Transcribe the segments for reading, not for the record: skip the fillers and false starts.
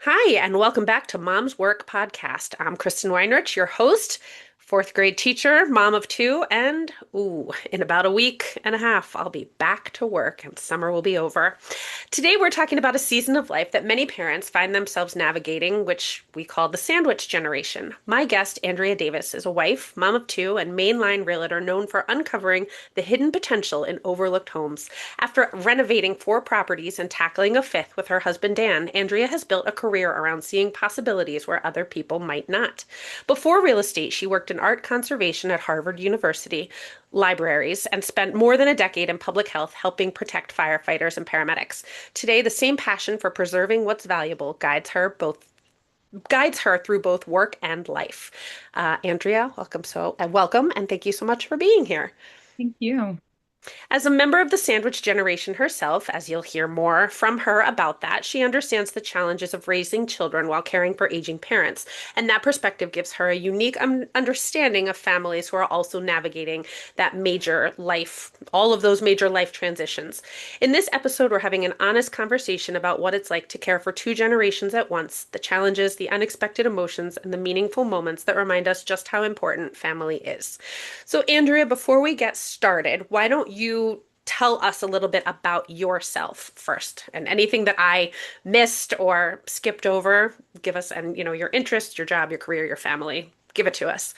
Hi, and welcome back to Mom's Work Podcast. I'm Kristin Weinrich, your host, fourth grade teacher, mom of two, and in about a week and a half, I'll be back to work and summer will be over. Today, we're talking about a season of life that many parents find themselves navigating, which we call the sandwich generation. My guest, Andrea Davis, is a wife, mom of two, and mainline realtor known for uncovering the hidden potential in overlooked homes. After renovating four properties and tackling a fifth with her husband Dan, Andrea has built a career around seeing possibilities where other people might not. Before real estate, she worked in art conservation at Harvard University libraries and spent more than a decade in public health helping protect firefighters and paramedics. Today, the same passion for preserving what's valuable guides her through both work and life. Andrea, welcome, and thank you so much for being here. Thank you. As a member of the sandwich generation herself, as you'll hear more from her about that, she understands the challenges of raising children while caring for aging parents. And that perspective gives her a unique understanding of families who are also navigating that major life, all of those major life transitions. In this episode, we're having an honest conversation about what it's like to care for two generations at once, the challenges, the unexpected emotions, and the meaningful moments that remind us just how important family is. So, Andrea, before we get started, why don't you tell us a little bit about yourself first and anything that I missed or skipped over? Give us, and your interests, your job, your career, your family. Give it to us.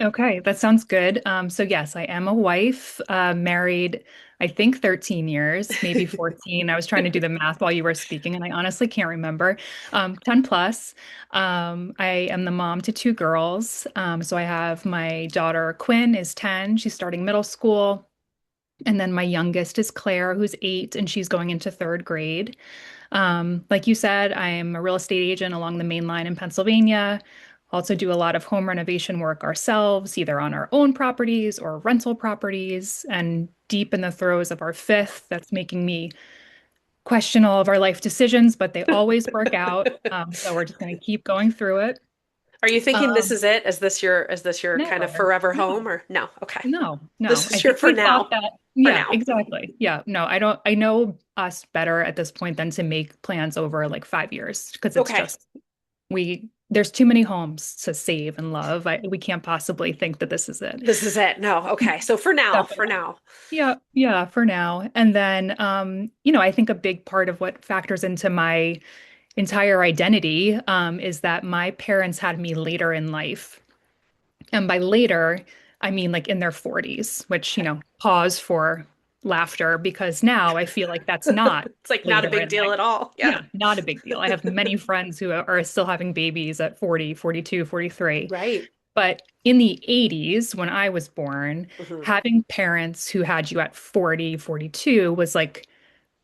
Okay, that sounds good. So yes, I am a wife, married, I think 13 years, maybe 14. I was trying to do the math while you were speaking, and I honestly can't remember. 10 plus. I am the mom to two girls. So I have my daughter Quinn is 10. She's starting middle school. And then my youngest is Claire, who's 8, and she's going into third grade. Like you said, I'm a real estate agent along the main line in Pennsylvania. Also do a lot of home renovation work ourselves, either on our own properties or rental properties, and deep in the throes of our fifth. That's making me question all of our life decisions, but they always work out. So we're just going to keep going through it. Are you thinking this Um, is it? Is this your kind of Never, forever home no. or no? Okay. No. This I is your think for we thought now. that. For Yeah, now. exactly. Yeah, no, I don't. I know us better at this point than to make plans over like 5 years because it's Okay. just there's too many homes to save and love. We can't possibly think that this is it. This is it. No. Okay. So for now, for Definitely. now. Yeah, yeah, for now. And then, I think a big part of what factors into my entire identity, is that my parents had me later in life. And by later, I mean like in their 40s, which, Okay. pause for laughter because now I feel like that's not It's like not a later big in deal life. at all. Yeah. Yeah, not a big deal. I have many friends who are still having babies at 40, 42, 43. Right. But in the 80s, when I was born, Mhm. having parents who had you at 40, 42 was like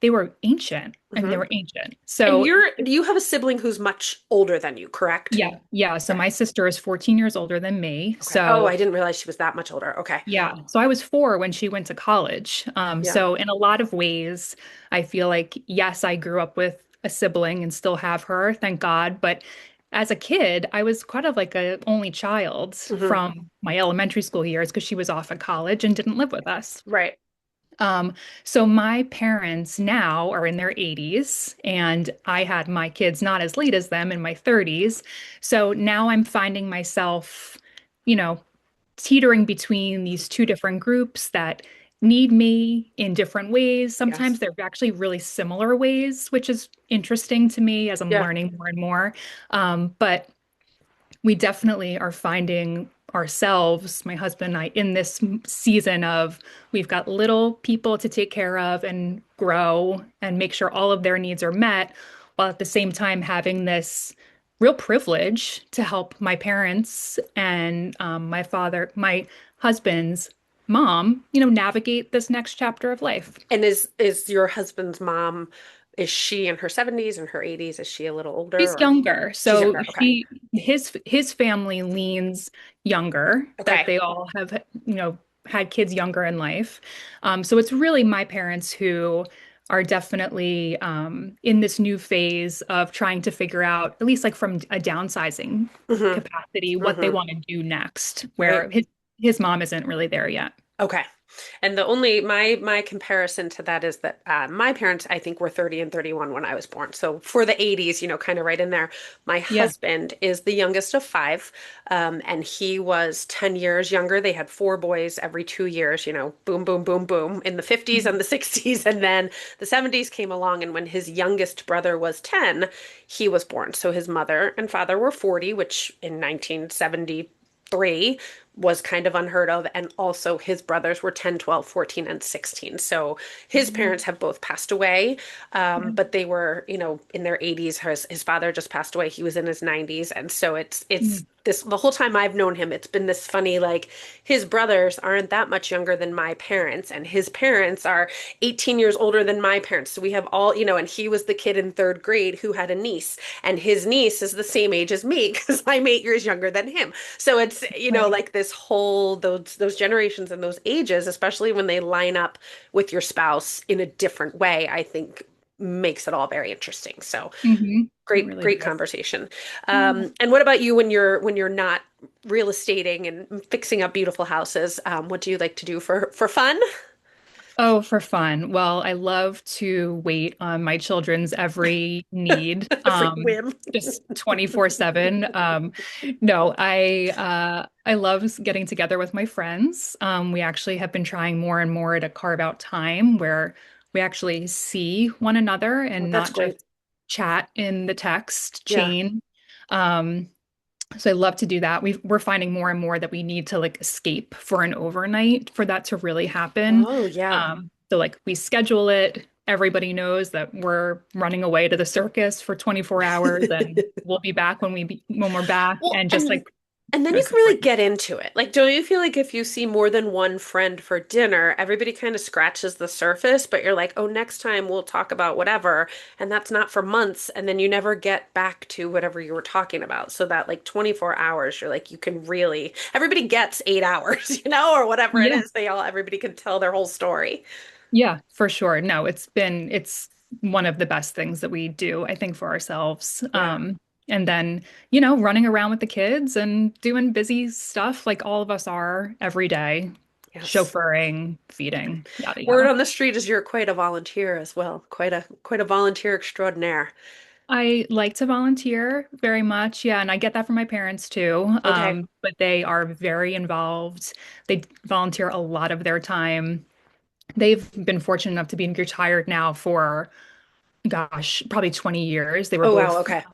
they were ancient. I mean, they Mhm. were ancient. And So you have a sibling who's much older than you, correct? yeah, yeah. So Okay. my sister is 14 years older than me. Okay. Oh, So I didn't realize she was that much older. Okay. yeah. So I was 4 when she went to college. Yeah. So in a lot of ways, I feel like, yes, I grew up with a sibling and still have her, thank God. But as a kid, I was kind of like a only child Hmm. from my elementary school years because she was off at college and didn't live with us. Right. Um, so my parents now are in their 80s, and I had my kids not as late as them in my 30s. So now I'm finding myself, you know, teetering between these two different groups that need me in different ways. Yes. Sometimes they're actually really similar ways, which is interesting to me as I'm Yeah. learning more and more. But we definitely are finding ourselves, my husband and I, in this season of we've got little people to take care of and grow and make sure all of their needs are met, while at the same time having this real privilege to help my parents and my husband's mom, navigate this next chapter of life. And is your husband's mom, is she in her 70s and her 80s? Is she a little older She's or younger. she's So younger? Okay. his family leans younger, that Okay. they all have, had kids younger in life. So it's really my parents who are definitely in this new phase of trying to figure out, at least like from a downsizing Hmm. capacity, what they Hmm. want to do next, Right. where his mom isn't really there yet. Okay. And the only my comparison to that is that my parents, I think, were 30 and 31 when I was born. So for the 80s, kind of right in there. My Yeah. husband is the youngest of five, and he was 10 years younger. They had four boys every 2 years, boom, boom, boom, boom, in the 50s and the 60s. And then the 70s came along, and when his youngest brother was 10, he was born. So his mother and father were 40, which in 1973 was kind of unheard of. And also his brothers were 10, 12, 14, and 16. So his Mhm. parents have both passed away, Yeah. but they were, in their 80s. His father just passed away. He was in his 90s. And so it's Mm. this the whole time I've known him, it's been this funny, like his brothers aren't that much younger than my parents, and his parents are 18 years older than my parents. So we have all, and he was the kid in third grade who had a niece, and his niece is the same age as me because I'm 8 years younger than him. So it's, Right. like this whole those generations and those ages, especially when they line up with your spouse in a different way, I think makes it all very interesting. So It great, really great does. conversation. Yeah. And what about you when you're not real estating and fixing up beautiful houses? What do you like to do for fun? Oh, for fun. Well, I love to wait on my children's every need, Every whim. just 24/7. No, I love getting together with my friends. We actually have been trying more and more to carve out time where we actually see one another Oh, and that's not just great. chat in the text Yeah. chain. Um, so I love to do that. We're finding more and more that we need to like escape for an overnight for that to really happen. Oh, yeah. So like we schedule it. Everybody knows that we're running away to the circus for 24 hours and we'll be back when we're back Well, and just and like and then go you can really celebrate. get into it. Like, don't you feel like if you see more than one friend for dinner, everybody kind of scratches the surface, but you're like, oh, next time we'll talk about whatever, and that's not for months, and then you never get back to whatever you were talking about. So that like 24 hours, you're like, you can really, everybody gets 8 hours, or whatever it Yeah. is. Everybody can tell their whole story. Yeah, for sure. No, it's one of the best things that we do, I think, for ourselves. Yeah. And then, running around with the kids and doing busy stuff like all of us are every day, Yes. chauffeuring, feeding, yada Word yada. on the street is you're quite a volunteer as well. Quite a volunteer extraordinaire. I like to volunteer very much. Yeah, and I get that from my parents too. Okay. But they are very involved. They volunteer a lot of their time. They've been fortunate enough to be retired now for gosh, probably 20 years. They were Oh wow, both okay.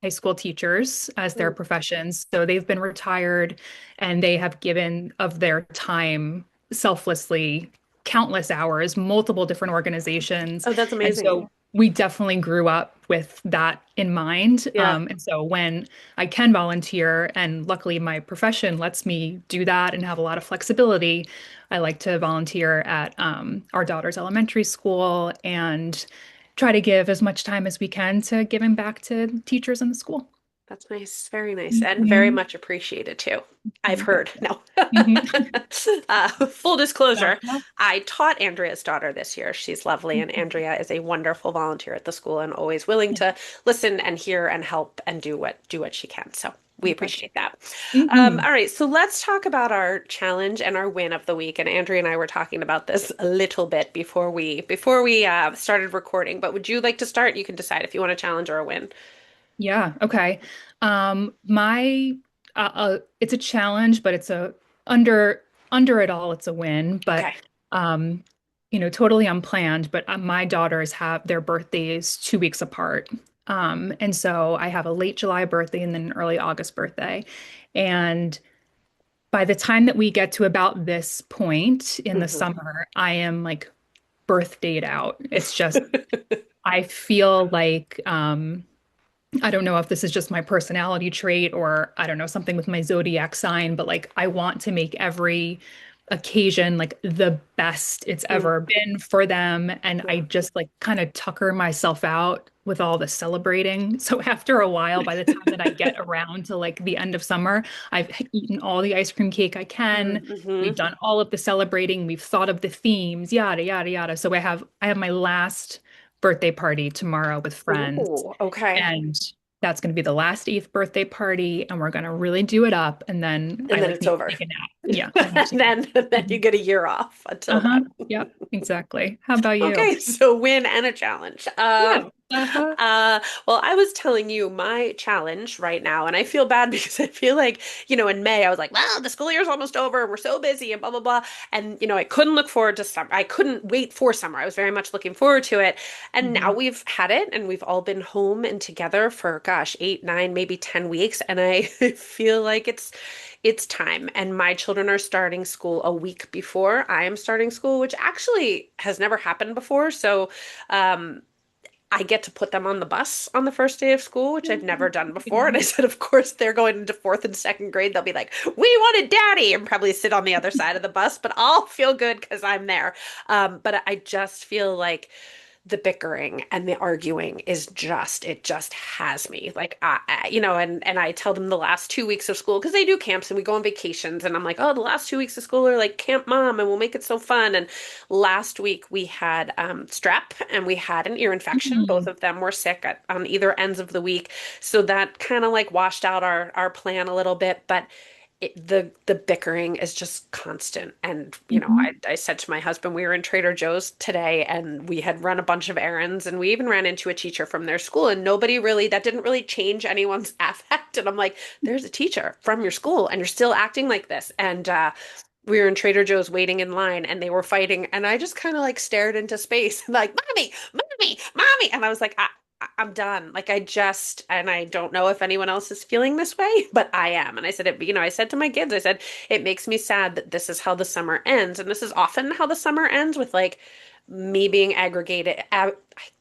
high school teachers as their Ooh. professions. So they've been retired and they have given of their time selflessly countless hours, multiple different organizations. Oh, that's And amazing. so we definitely grew up with that in mind. Yeah, And so when I can volunteer, and luckily my profession lets me do that and have a lot of flexibility, I like to volunteer at our daughter's elementary school and try to give as much time as we can to giving back to teachers in the school. that's nice. Very nice. And very Mhm. much appreciated too. I've Oh, thank heard. you. No. Mhm. Full So, disclosure, yeah. I taught Andrea's daughter this year. She's lovely, and Andrea is a wonderful volunteer at the school and always willing to listen and hear and help and do what she can. So we That's appreciate that. hmm All right, so let's talk about our challenge and our win of the week. And Andrea and I were talking about this a little bit before we started recording. But would you like to start? You can decide if you want a challenge or a win. Yeah, okay. My it's a challenge, but it's a under under it all, it's a win. But Okay. um, totally unplanned. But my daughters have their birthdays 2 weeks apart. And so I have a late July birthday and then an early August birthday. And by the time that we get to about this point in the hmm summer, I am like birthdayed out. It's just, I feel like, I don't know if this is just my personality trait or I don't know, something with my zodiac sign, but like I want to make every occasion like the best it's Mm, ever been for them. And I yeah. just like kind of tucker myself out with all the celebrating. So after a while, by the time that I get around to like the end of summer, I've eaten all the ice cream cake I can. We've Mm-hmm. done all of the celebrating. We've thought of the themes, yada, yada, yada. So I have my last birthday party tomorrow with friends. Ooh, okay. And that's going to be the last eighth birthday party, and we're going to really do it up. And then And I then like it's need to over. take a nap. Yeah, I need to take a Then nap. you get a year off until Uh-huh. then. Yep, exactly. How about you? Okay, so win and a challenge. Yeah. Uh-huh. Well, I was telling you my challenge right now, and I feel bad because I feel like, in May I was like, well, the school year's almost over, and we're so busy and blah blah blah. And I couldn't look forward to summer. I couldn't wait for summer. I was very much looking forward to it. And now Mhm. we've had it and we've all been home and together for gosh, 8, 9, maybe 10 weeks. And I feel like it's time. And my children are starting school a week before I am starting school, which actually has never happened before. So um I get to put them on the bus on the first day of school, which I've never done before. And I said, of course, they're going into fourth and second grade. They'll be like, we wanted daddy, and probably sit on the other side of the bus, but I'll feel good because I'm there. But I just feel like the bickering and the arguing it just has me like and I tell them the last 2 weeks of school because they do camps and we go on vacations and I'm like, oh, the last 2 weeks of school are like camp mom and we'll make it so fun. And last week we had strep and we had an ear infection. Both Mhm. of them were sick on either ends of the week, so that kind of like washed out our plan a little bit. But the bickering is just constant. And, Mhm. I said to my husband, we were in Trader Joe's today and we had run a bunch of errands and we even ran into a teacher from their school and that didn't really change anyone's affect. And I'm like, there's a teacher from your school and you're still acting like this. And we were in Trader Joe's waiting in line and they were fighting. And I just kind of like stared into space like, mommy, mommy, mommy. And I was like, I'm done. Like and I don't know if anyone else is feeling this way, but I am. And I said I said to my kids, I said, it makes me sad that this is how the summer ends. And this is often how the summer ends with like me being I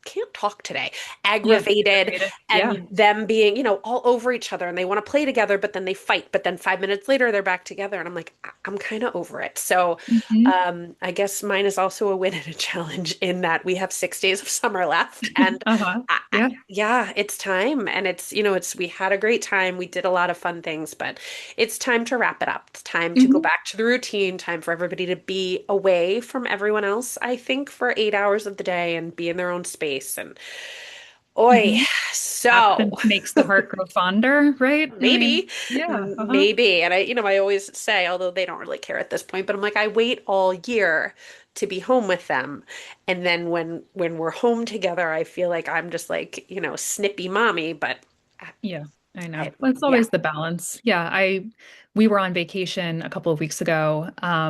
can't talk today, Yeah. aggravated, Aggravated. Yeah. and them being, all over each other and they want to play together, but then they fight. But then 5 minutes later, they're back together. And I'm like, I'm kind of over it. So Mhm. I guess mine is also a win and a challenge in that we have 6 days of summer left. And Uh-huh. Yeah. yeah, it's time. And we had a great time. We did a lot of fun things, but it's time to wrap it up. It's time to go Mhm. back to the routine, time for everybody to be away from everyone else, I think, for 8 hours of the day and be in their own space. And oi, Mhm. so Absence makes the heart grow fonder, right? I mean, maybe, yeah. Uh-huh. maybe. And I always say, although they don't really care at this point, but I'm like, I wait all year to be home with them. And then when we're home together, I feel like I'm just like, snippy mommy, but Yeah, I know. I, Well, it's yeah. always the balance. Yeah, we were on vacation a couple of weeks ago.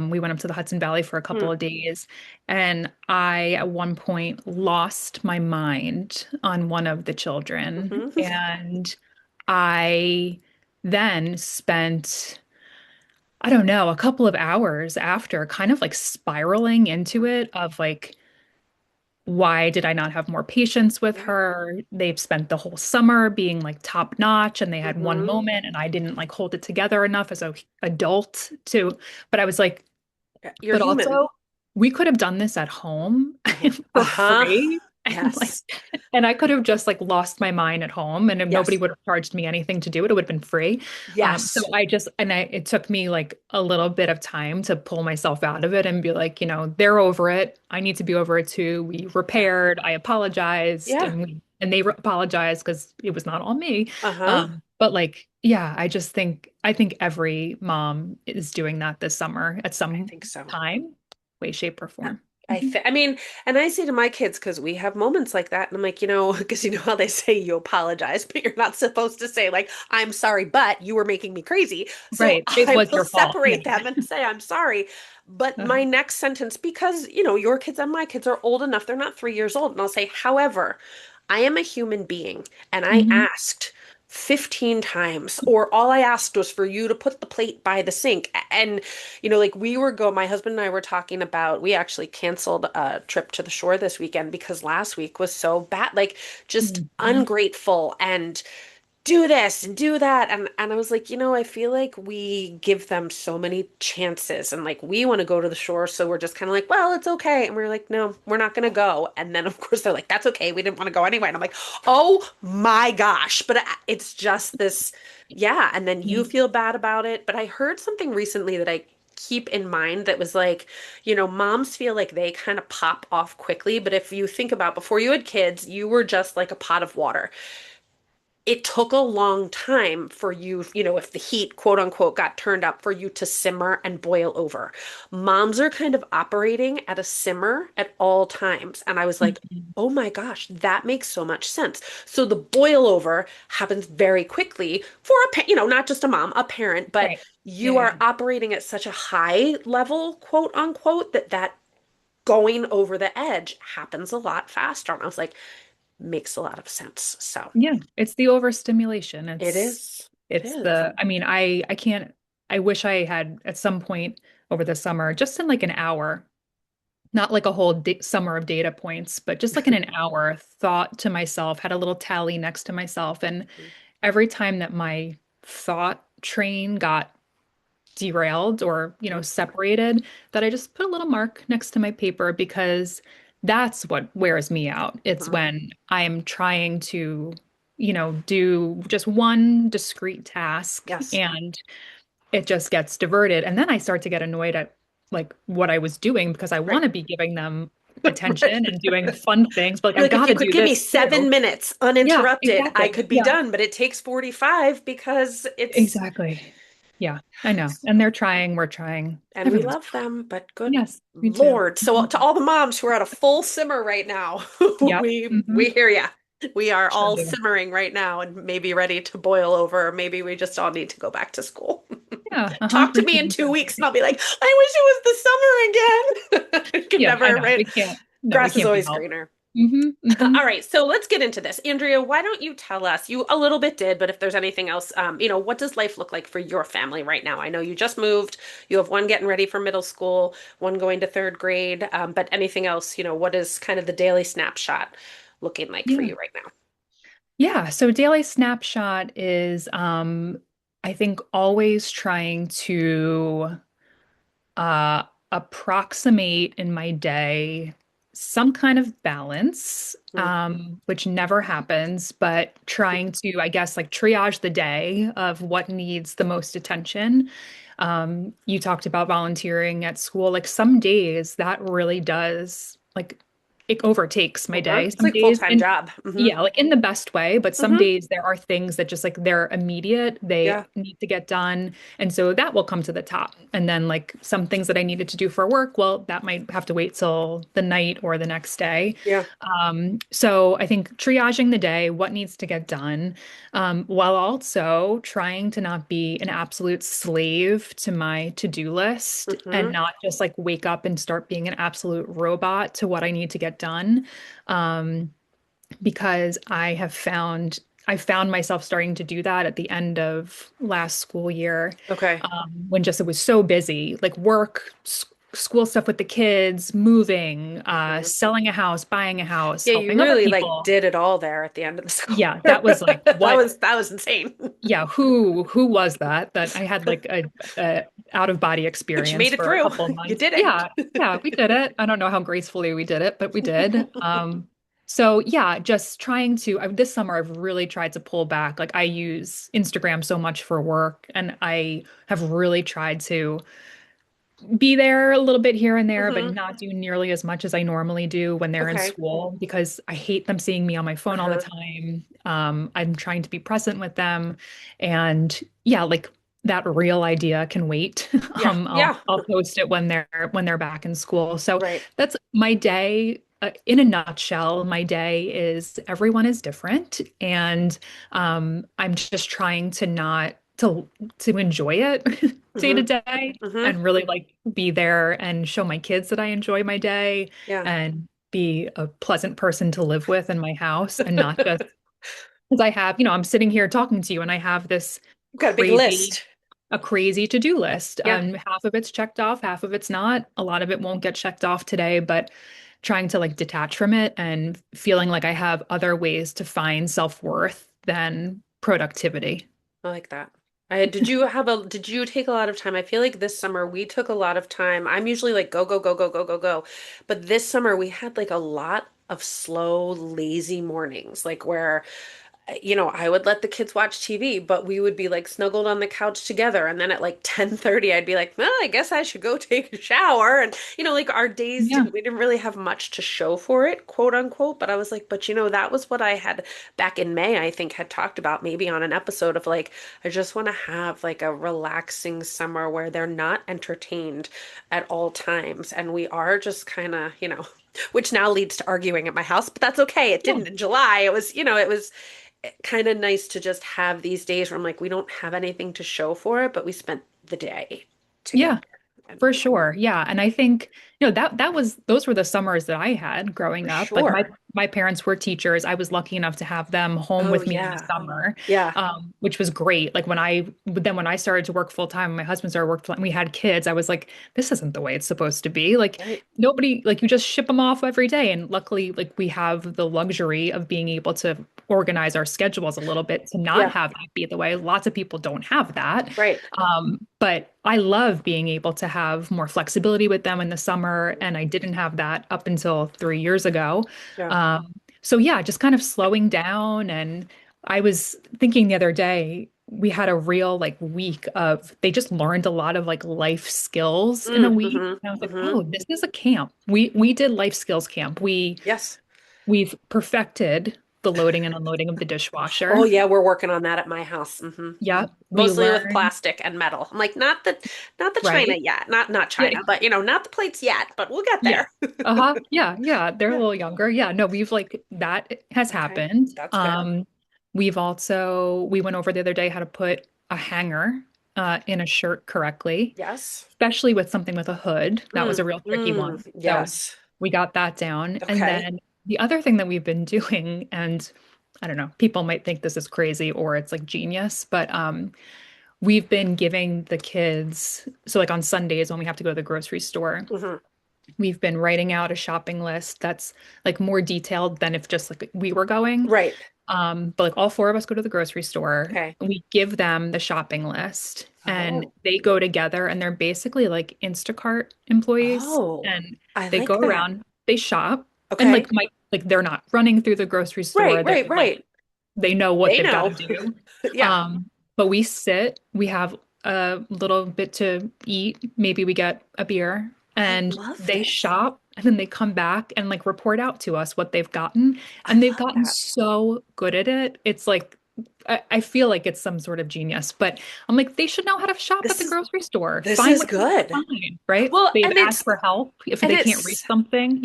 We went up to the Hudson Valley for a couple Mm, of days, and I at one point lost my mind on one of the children, mhm. and I then spent, I don't know, a couple of hours after kind of like spiraling into it of like, why did I not have more patience with Yeah. her? They've spent the whole summer being like top notch and they had one Hmm. moment and I didn't like hold it together enough as a adult to, but I was like, You're but human. also we could have done this at home Hmm. for Uh-huh. free and like, Yes. and I could have just like lost my mind at home and if nobody Yes. would have charged me anything to do it, it would have been free. So Yes. it took me like a little bit of time to pull myself out of it and be like, they're over it. I need to be over it too. We Yeah. repaired, I apologized Yeah. and they apologized because it was not all me. Uh-huh. But like, yeah, I think every mom is doing that this summer at I some think so. time, way, shape, or Yeah. form. Mhm. I mean, and I say to my kids, because we have moments like that, and I'm like, because you know how they say you apologize, but you're not supposed to say, like, I'm sorry, but you were making me crazy. So Right. It I was will your fault. Yeah. separate them and say, I'm sorry. But Uh-huh. my next sentence, because, your kids and my kids are old enough, they're not 3 years old. And I'll say, however, I am a human being, and I Mhm. asked 15 times, or all I asked was for you to put the plate by the sink. And like my husband and I were talking about, we actually canceled a trip to the shore this weekend because last week was so bad, like just Mhm. ungrateful and do this and do that. And I was like, I feel like we give them so many chances and like we want to go to the shore, so we're just kind of like, well, it's okay. And we're like, no, we're not gonna go. And then of course they're like, that's okay. We didn't want to go anyway. And I'm like, oh my gosh. But it's just this, yeah. And then you Yeah. feel bad about it. But I heard something recently that I keep in mind that was like, moms feel like they kind of pop off quickly. But if you think about before you had kids, you were just like a pot of water. it took a long time for you, if the heat, quote unquote, got turned up for you to simmer and boil over. Moms are kind of operating at a simmer at all times. And I was like, Mhm. oh my gosh, that makes so much sense. So the boil over happens very quickly for not just a mom, a parent, but Right. Yeah, you yeah. are operating at such a high level, quote unquote, that going over the edge happens a lot faster. And I was like, makes a lot of sense. So Yeah, it's the overstimulation. it is. It It's is. the, I mean, I can't, I wish I had at some point over the summer, just in like an hour, not like a whole summer of data points, but just like in an hour, thought to myself, had a little tally next to myself. And every time that my thought train got derailed or, separated, that I just put a little mark next to my paper because that's what wears me out. It's Mhm. when I am trying to, do just one discrete task Yes. and it just gets diverted. And then I start to get annoyed at like what I was doing because I want Right. to be giving them attention Right. and doing fun things, but like You're I've like, if got you to could do give me this too. 7 minutes Yeah, uninterrupted, I exactly. could be Yeah, done, but it takes 45 because it's, exactly. Yeah, I know. And they're trying, we're trying. and we Everyone's love trying. them, but good Yes, me too. Lord. So to all the moms who are at a full simmer right now, Yep. we hear ya. We are Sure all do. simmering right now and maybe ready to boil over, or maybe we just all need to go back to school. Yeah, Talk to me in Routines are 2 weeks and important. I'll be like, I wish it was the summer again. You can Yeah, I never, know. right? We can't, no, we Grass is can't be always helped. greener. Hmm. All right, so let's get into this. Andrea, why don't you tell us? You a little bit did, but if there's anything else, what does life look like for your family right now? I know you just moved. You have one getting ready for middle school, one going to third grade. But anything else, what is kind of the daily snapshot looking like for Yeah. you right now? Yeah. So daily snapshot is I think always trying to uh, approximate in my day some kind of balance, Mm, which never happens, but trying to, I guess, like triage the day of what needs the most attention. You talked about volunteering at school. Like some days that really does, like, it overtakes my uh-huh. day. It's Some like days, full-time and job. yeah, like in the best way, but some Hmm. days there are things that just like they're immediate, they Yeah, need to get done. And so that will come to the top. And then, like, some things that I needed to do for work, well, that might have to wait till the night or the next day. yeah. So I think triaging the day, what needs to get done, while also trying to not be an absolute slave to my to-do list and Hmm. not just like wake up and start being an absolute robot to what I need to get done. Um, because I found myself starting to do that at the end of last school year, Okay. when just it was so busy, like work, school stuff with the kids, moving, Hmm. selling a house, buying a house, Yeah, you helping other really like people. did it all there at the end of the school. Yeah, that was like That what? was insane. Yeah, who was that? That I had like a out of body But you experience made it for a through. couple of You months. did Yeah, it. yeah, we did it. I don't know how gracefully we did it, but we did. So yeah, just trying to this summer I've really tried to pull back. Like I use Instagram so much for work, and I have really tried to be there a little bit here and there, but Hmm. not do nearly as much as I normally do when they're in Okay. school because I hate them seeing me on my phone all the Uh-huh. time. I'm trying to be present with them. And yeah, like that real idea can wait. Yeah. Yeah. I'll post it when they're back in school. So Right. that's my day. In a nutshell, my day is everyone is different, and I'm just trying to not to enjoy it day to Hmm. day Hmm. and really like be there and show my kids that I enjoy my day Yeah. and be a pleasant person to live with in my house and not just because I have, I'm sitting here talking to you and I have this You've got a big crazy, list. a crazy to-do list. Yeah. Half of it's checked off, half of it's not. A lot of it won't get checked off today, but trying to like detach from it and feeling like I have other ways to find self-worth than productivity. I like that. Did you take a lot of time? I feel like this summer we took a lot of time. I'm usually like go, go, go, go, go, go, go. But this summer we had like a lot of slow, lazy mornings, like where I would let the kids watch TV, but we would be like snuggled on the couch together. And then at like 10:30, I'd be like, well, I guess I should go take a shower. And, like our days, Yeah. we didn't really have much to show for it, quote unquote. But I was like, but that was what I had back in May, I think had talked about maybe on an episode of like, I just want to have like a relaxing summer where they're not entertained at all times. And we are just kind of, which now leads to arguing at my house, but that's okay. It Yeah. didn't in July. It was kind of nice to just have these days where I'm like, we don't have anything to show for it, but we spent the day together. Yeah. And For sure. Yeah. And I think, that was those were the summers that I had for growing up. Like my sure. my parents were teachers. I was lucky enough to have them home Oh with me in the yeah. summer, Yeah. which was great. Like when I started to work full time, my husband started work full time, we had kids. I was like, this isn't the way it's supposed to be. Like Right. nobody, like you just ship them off every day. And luckily, like we have the luxury of being able to organize our schedules a little bit to not Yeah. have that be the way. Lots of people don't have that. Right. But I love being able to have more flexibility with them in the summer, and I didn't have that up until 3 years ago. Yeah. So yeah, just kind of slowing down. And I was thinking the other day, we had a real like week of they just learned a lot of like life skills in a week. Mm-hmm. And I was like, Mm-hmm. oh, this is a camp. We did life skills camp. Yes. We've perfected the loading and unloading of the Oh dishwasher. yeah, we're working on that at my house. Yeah, we Mostly with learned, plastic and metal. I'm like, not the China right? yet. Not Yeah, China, but not the plates yet, but we'll get yeah. there. Uh-huh. Yeah, yeah. They're a Yeah. little younger. Yeah, no, we've like that has Okay. happened. That's good. We went over the other day how to put a hanger in a shirt correctly, Yes. especially with something with a hood. That was a real tricky one. So Yes. we got that down. And Okay. then the other thing that we've been doing, and I don't know, people might think this is crazy or it's like genius, but we've been giving the kids, so like on Sundays when we have to go to the grocery store, Hmm. we've been writing out a shopping list that's like more detailed than if just like we were going. Right. But like all four of us go to the grocery store. Okay. We give them the shopping list and Oh. they go together and they're basically like Instacart employees Oh. and I they go like that. around, they shop and Okay. like they're not running through the grocery Right, store. They're right, like right. they know what They they've got to know. do. Yeah. Um, but we have a little bit to eat. Maybe we get a beer I and love they this. shop and then they come back and like report out to us what they've gotten. I And they've love gotten that. so good at it. It's like, I feel like it's some sort of genius, but I'm like, they should know how to shop at This the is grocery store, this find is what you need to good. find, right? Well, They've and asked it's for help if and they can't read it's something.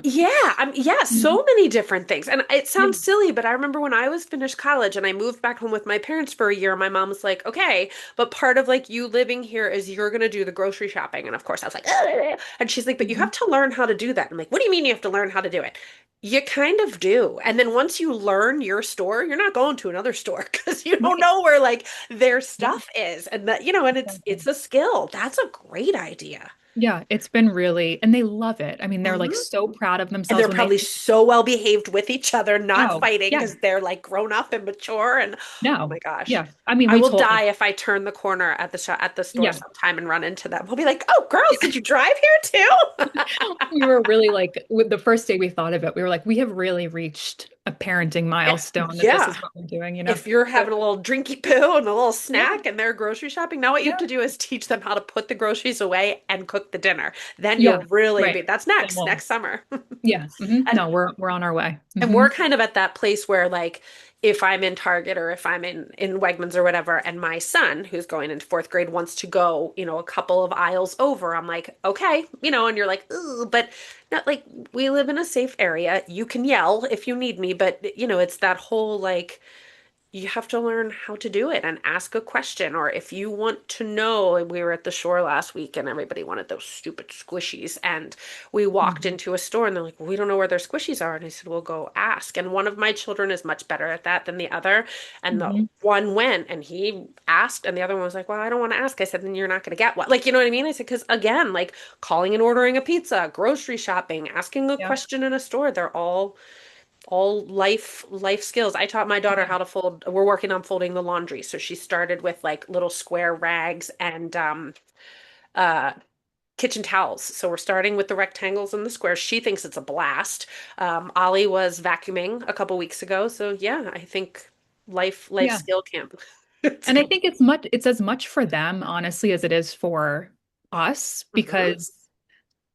yeah, yeah, Mhm. so many different things. And it Yeah. sounds silly, but I remember when I was finished college and I moved back home with my parents for a year, my mom was like, "Okay, but part of like you living here is you're going to do the grocery shopping." And of course, I was like, "Ugh." And she's like, "But you Mhm. have to learn how to do that." I'm like, "What do you mean you have to learn how to do it?" You kind of do. And then once you learn your store, you're not going to another store because you don't Right. know where like their Yeah. stuff is. And that, and it's Exactly. a skill. That's a great idea. Yeah, it's been really, and they love it. I mean, they're like Mhm. so proud of And themselves they're when they, probably so well behaved with each other, not oh, fighting yeah, because they're like grown up and mature. And oh no, my gosh, yeah. I mean, I we will told die like, if I turn the corner at the at the store yeah, sometime and run into them. I'll be like, "Oh, girls, did you drive here too?" we were really like, with the first day we thought of it, we were like, we have really reached a parenting milestone that this Yeah. is what we're doing. If you're So, having a little drinky poo and a little yeah, snack and they're grocery shopping, now what you have yeah, to do is teach them how to put the groceries away and cook the dinner. Then yeah, you'll really right. be, that's Then next we'll, summer. yeah, And no, we're on our way. And we're kind of at that place where, like, if I'm in Target or if I'm in Wegmans or whatever, and my son, who's going into fourth grade, wants to go, a couple of aisles over, I'm like, okay, and you're like, ooh, but not like we live in a safe area. You can yell if you need me, but it's that whole like you have to learn how to do it and ask a question. Or if you want to know, and we were at the shore last week and everybody wanted those stupid squishies. And we walked Mhm. into a store and they're like, well, we don't know where their squishies are. And I said, well, go ask. And one of my children is much better at that than the other. And the Mhm. one went and he asked, and the other one was like, well, I don't want to ask. I said, then you're not going to get one. Like, you know what I mean? I said, because again, like calling and ordering a pizza, grocery shopping, asking a Yeah, question in a store, they're all life skills. I taught my daughter yeah, how to fold. We're working on folding the laundry. So she started with like little square rags and uh kitchen towels. So we're starting with the rectangles and the squares. She thinks it's a blast. Ollie was vacuuming a couple weeks ago. So yeah, I think life Yeah. skill camp. It's And I gonna think it's as much for them, honestly, as it is for us, Mhm. because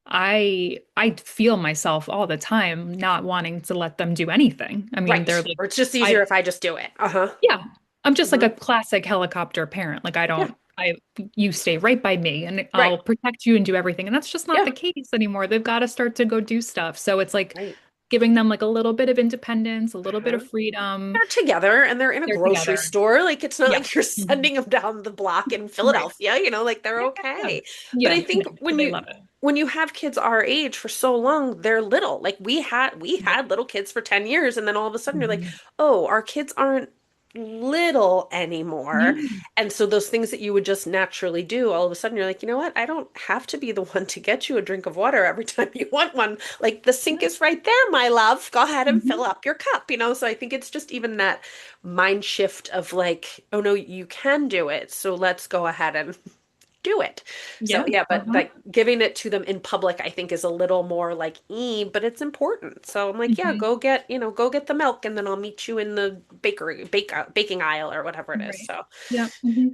I feel myself all the time not wanting to let them do anything. I mean, they're Right. like, Or it's just easier I if I just do it. Uh-huh. yeah, I'm just like Hmm. a classic helicopter parent. Like I Yeah. don't I you stay right by me and Right. I'll protect you and do everything. And that's just not Yeah. the case anymore. They've got to start to go do stuff. So it's like Right. giving them like a little bit of independence, a little bit Uh-huh. of freedom. They're together and they're in a They're grocery together. store. Like it's not Yeah. like you're Mhm. sending them down the block in Right. Philadelphia, like they're Yeah, yeah, okay. But yeah. I Yeah, think no, so they love it. when you have kids our age for so long, they're little. Like we Yep. had little kids for 10 years and then all of a sudden you're like, Mhm. "Oh, our kids aren't little anymore." No. And so those things that you would just naturally do, all of a sudden you're like, "You know what? I don't have to be the one to get you a drink of water every time you want one. Like the sink Yeah. is right there, my love. Go ahead and fill Mhm. up your cup." So I think it's just even that mind shift of like, "Oh no, you can do it. So let's go ahead and do it." So Yeah. yeah, but Uh-huh. like giving it to them in public, I think is a little more like, but it's important. So I'm like, yeah, Mhm. go get the milk and then I'll meet you in the baking aisle or whatever it is. Right. So Yeah.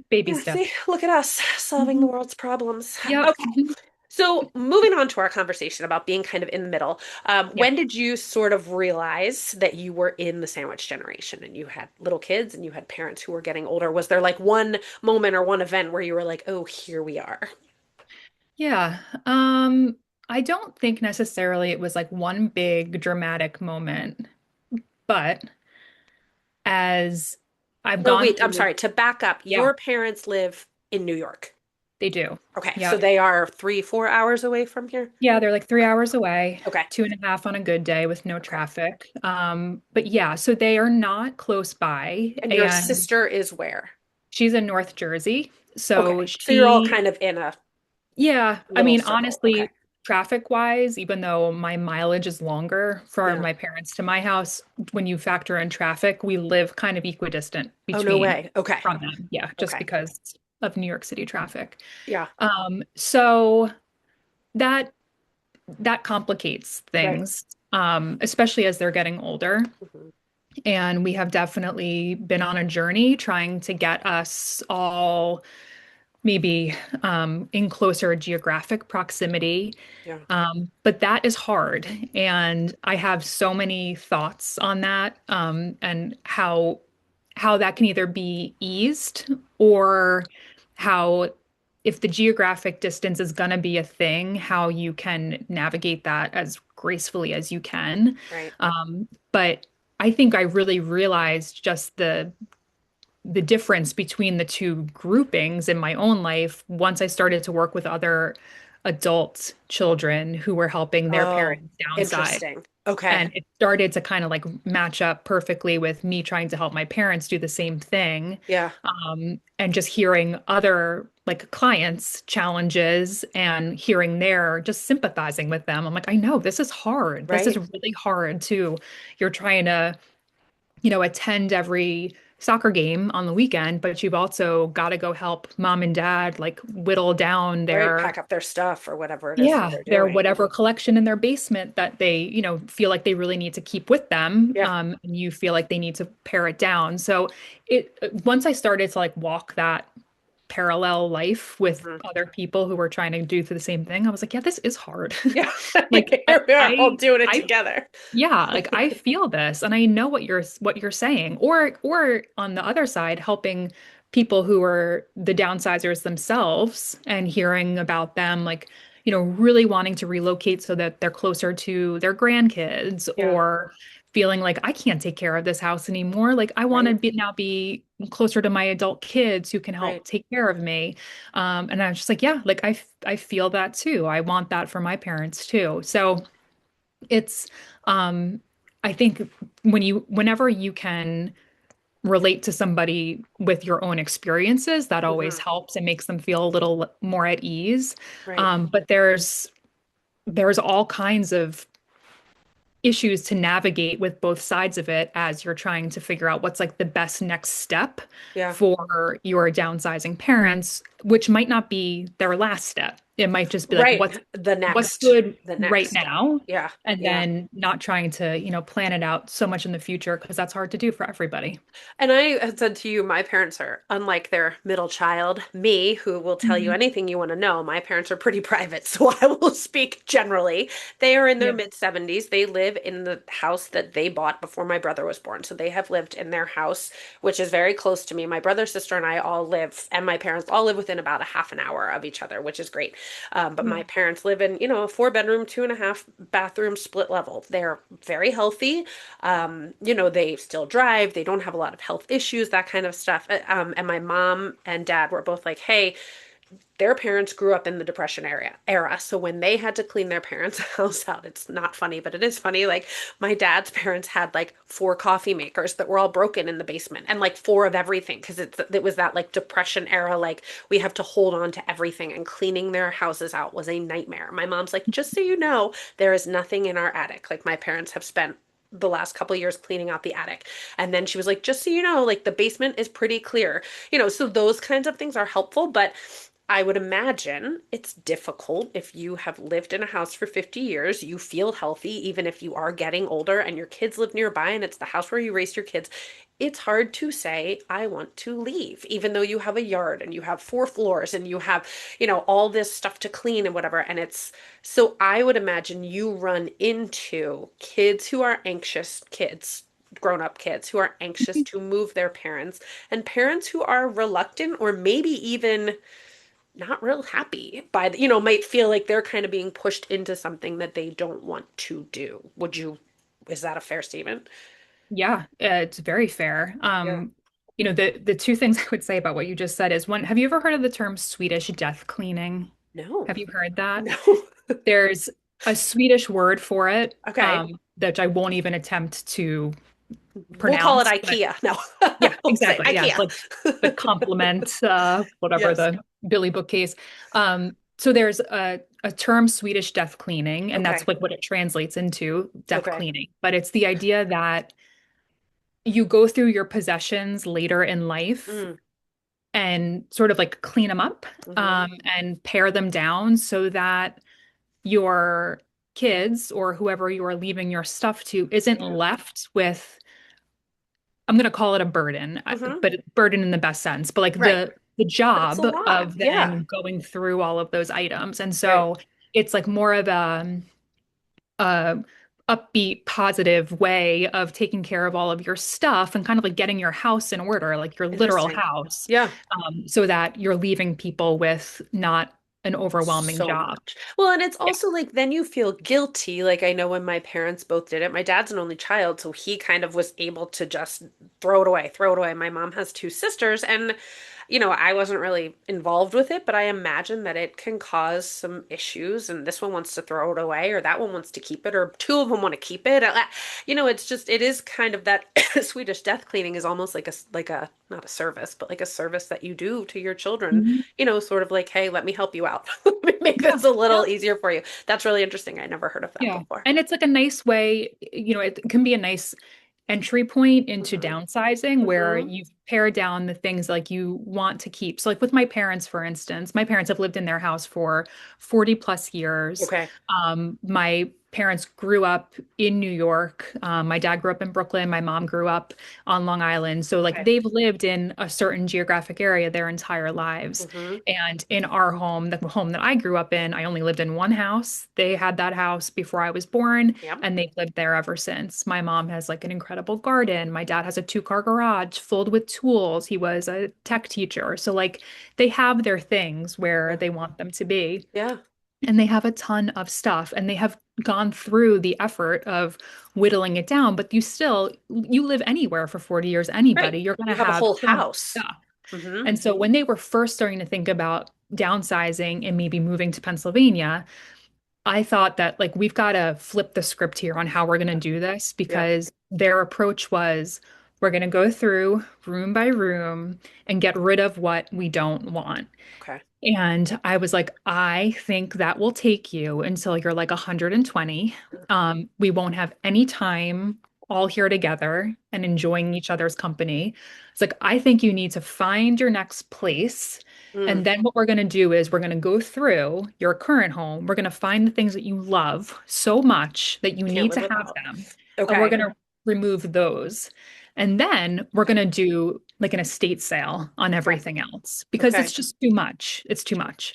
Baby yeah, steps. see, look at us solving the Mhm. world's problems. Yep. Okay. So moving on to our conversation about being kind of in the middle, Yeah. when did you sort of realize that you were in the sandwich generation and you had little kids and you had parents who were getting older? Was there like one moment or one event where you were like, oh, here we are? Yeah. I don't think necessarily it was like one big dramatic moment, but as I've No, gone wait, I'm through, sorry. To back up, yeah, your parents live in New York. they do. Okay, so Yeah. they are 3, 4 hours away from here. Yeah, they're like 3 hours away, Okay, 2.5 on a good day with no okay. traffic. But yeah, so they are not close by, And your and sister is where? she's in North Jersey. So Okay, so you're all she kind of in a Yeah, I little mean, circle. Okay, honestly, traffic wise, even though my mileage is longer for yeah. my parents to my house, when you factor in traffic, we live kind of equidistant Oh, no between way. Okay, from them. Yeah, just okay. because of New York City traffic. Yeah, So that that complicates right. things, especially as they're getting older. Mhm. And we have definitely been on a journey trying to get us all maybe in closer geographic proximity. Yeah, But that is hard. And I have so many thoughts on that, and how that can either be eased or how if the geographic distance is going to be a thing, how you can navigate that as gracefully as you can. right. But I think I really realized just the difference between the two groupings in my own life once I started to work with other adult children who were helping their Oh, parents downsize. interesting. Okay. And it started to kind of like match up perfectly with me trying to help my parents do the same thing. Yeah, And just hearing other like clients' challenges and hearing their just sympathizing with them. I'm like, I know this is hard. This is right. really hard too. You're trying to attend every soccer game on the weekend, but you've also got to go help mom and dad like whittle down Right. their, Pack up their stuff or whatever it is that yeah, they're their doing. whatever collection in their basement that they, feel like they really need to keep with them. Yeah. And you feel like they need to pare it down. So once I started to like walk that parallel life with Mhm. other people who were trying to do the same thing, I was like, yeah, this is hard. Yeah. Like Here we are all doing it I together. yeah, like I feel this and I know what you're saying. Or on the other side, helping people who are the downsizers themselves and hearing about them like, really wanting to relocate so that they're closer to their grandkids Yeah. or feeling like I can't take care of this house anymore. Like I want to Right. be closer to my adult kids who can Right. help take care of me. And I was just like, yeah, like I feel that too. I want that for my parents too. So it's um I think whenever you can relate to somebody with your own experiences, that always Hmm. helps and makes them feel a little more at ease. Right. But there's all kinds of issues to navigate with both sides of it as you're trying to figure out what's like the best next step Yeah. for your downsizing parents, which might not be their last step. It might just be like Right. what's good The next right step. now, Yeah. and Yeah. then not trying to, plan it out so much in the future because that's hard to do for everybody. And I had said to you, my parents are unlike their middle child, me, who will tell you Mhm. anything you want to know. My parents are pretty private, so I will speak generally. They are in their Yep. mid 70s. They live in the house that they bought before my brother was born. So they have lived in their house, which is very close to me. My brother, sister, and I all live, and my parents all live within about a half an hour of each other, which is great. But my Yeah. parents live in, a 4 bedroom, 2.5 bathroom split level. They're very healthy. They still drive, they don't have a lot of health issues, that kind of stuff. And my mom and dad were both like, hey, their parents grew up in the Depression era. So when they had to clean their parents' house out, it's not funny, but it is funny. Like my dad's parents had like 4 coffee makers that were all broken in the basement and like four of everything because it was that like Depression era, like we have to hold on to everything and cleaning their houses out was a nightmare. My mom's like, just so you know, there is nothing in our attic. Like my parents have spent the last couple of years cleaning out the attic. And then she was like, just so you know, like the basement is pretty clear. So those kinds of things are helpful, but I would imagine it's difficult if you have lived in a house for 50 years, you feel healthy, even if you are getting older and your kids live nearby and it's the house where you raised your kids. It's hard to say, I want to leave, even though you have a yard and you have 4 floors and you have, all this stuff to clean and whatever. And so I would imagine you run into kids who are anxious kids. Grown-up kids who are anxious to move their parents and parents who are reluctant or maybe even not real happy by might feel like they're kind of being pushed into something that they don't want to do. Is that a fair statement? Yeah, it's very fair. Yeah. The two things I would say about what you just said is one, have you ever heard of the term Swedish death cleaning? No. Have you heard that? No. There's a Swedish word for it, Okay. that I won't even attempt to We'll call it pronounce, but IKEA. No. yeah, We'll say exactly. Yeah, IKEA. like the compliment, whatever Yes. the Billy bookcase. So there's a term Swedish death cleaning, and Okay. that's like what it translates into, death Okay. cleaning. But it's the idea that you go through your possessions later in life Mm. and sort of like clean them up, Hmm. and pare them down so that your kids or whoever you are leaving your stuff to isn't Yeah. left with, I'm going to call it a burden, Hmm. but burden in the best sense, but like Right. the But it's a job lot. of Yeah. then going through all of those items. And Right. so it's like more of a upbeat, positive way of taking care of all of your stuff and kind of like getting your house in order, like your literal Interesting. house, Yeah. so that you're leaving people with not an overwhelming So job. much. Well, and it's Yeah. also like then you feel guilty. Like I know when my parents both did it, my dad's an only child, so he kind of was able to just throw it away, throw it away. My mom has 2 sisters, and I wasn't really involved with it, but I imagine that it can cause some issues, and this one wants to throw it away, or that one wants to keep it, or two of them want to keep it. It is kind of that Swedish death cleaning is almost like a not a service, but like a service that you do to your children, Mhm. sort of like, hey, let me help you out. Let me make Yeah. this a little Yeah. easier for you. That's really interesting. I never heard of that Yeah. before. And it's like a nice way, it can be a nice entry point into Hmm. downsizing where Hmm. you've pared down the things like you want to keep. So like with my parents, for instance, my parents have lived in their house for 40 plus years. Okay. My parents grew up in New York. My dad grew up in Brooklyn. My mom grew up on Long Island. So like Okay. they've lived in a certain geographic area their entire lives. Hmm. And in our home, the home that I grew up in, I only lived in one house. They had that house before I was born, Yep. and they've lived there ever since. My mom has like an incredible garden. My dad has a 2-car garage filled with tools. He was a tech teacher. So like they have their things where Yeah. they want them to be. Yeah. And they have a ton of stuff, and they have gone through the effort of whittling it down, but you live anywhere for 40 years, Right. anybody, you're going to You have a have whole so much house. stuff. Hmm. And so when they were first starting to think about downsizing and maybe moving to Pennsylvania, I thought that like we've got to flip the script here on how we're going to do this, Yeah. because their approach was, we're going to go through room by room and get rid of what we don't want. Okay. And I was like, I think that will take you until you're like 120. We won't have any time all here together and enjoying each other's company. It's like, I think you need to find your next place. Mm, And then what we're going to do is we're going to go through your current home. We're going to find the things that you love so much that you can't need live to have without. them. And we're Okay. going to remove those. And then we're going to do like an estate sale on Okay. everything else because it's Okay. just too much. It's too much.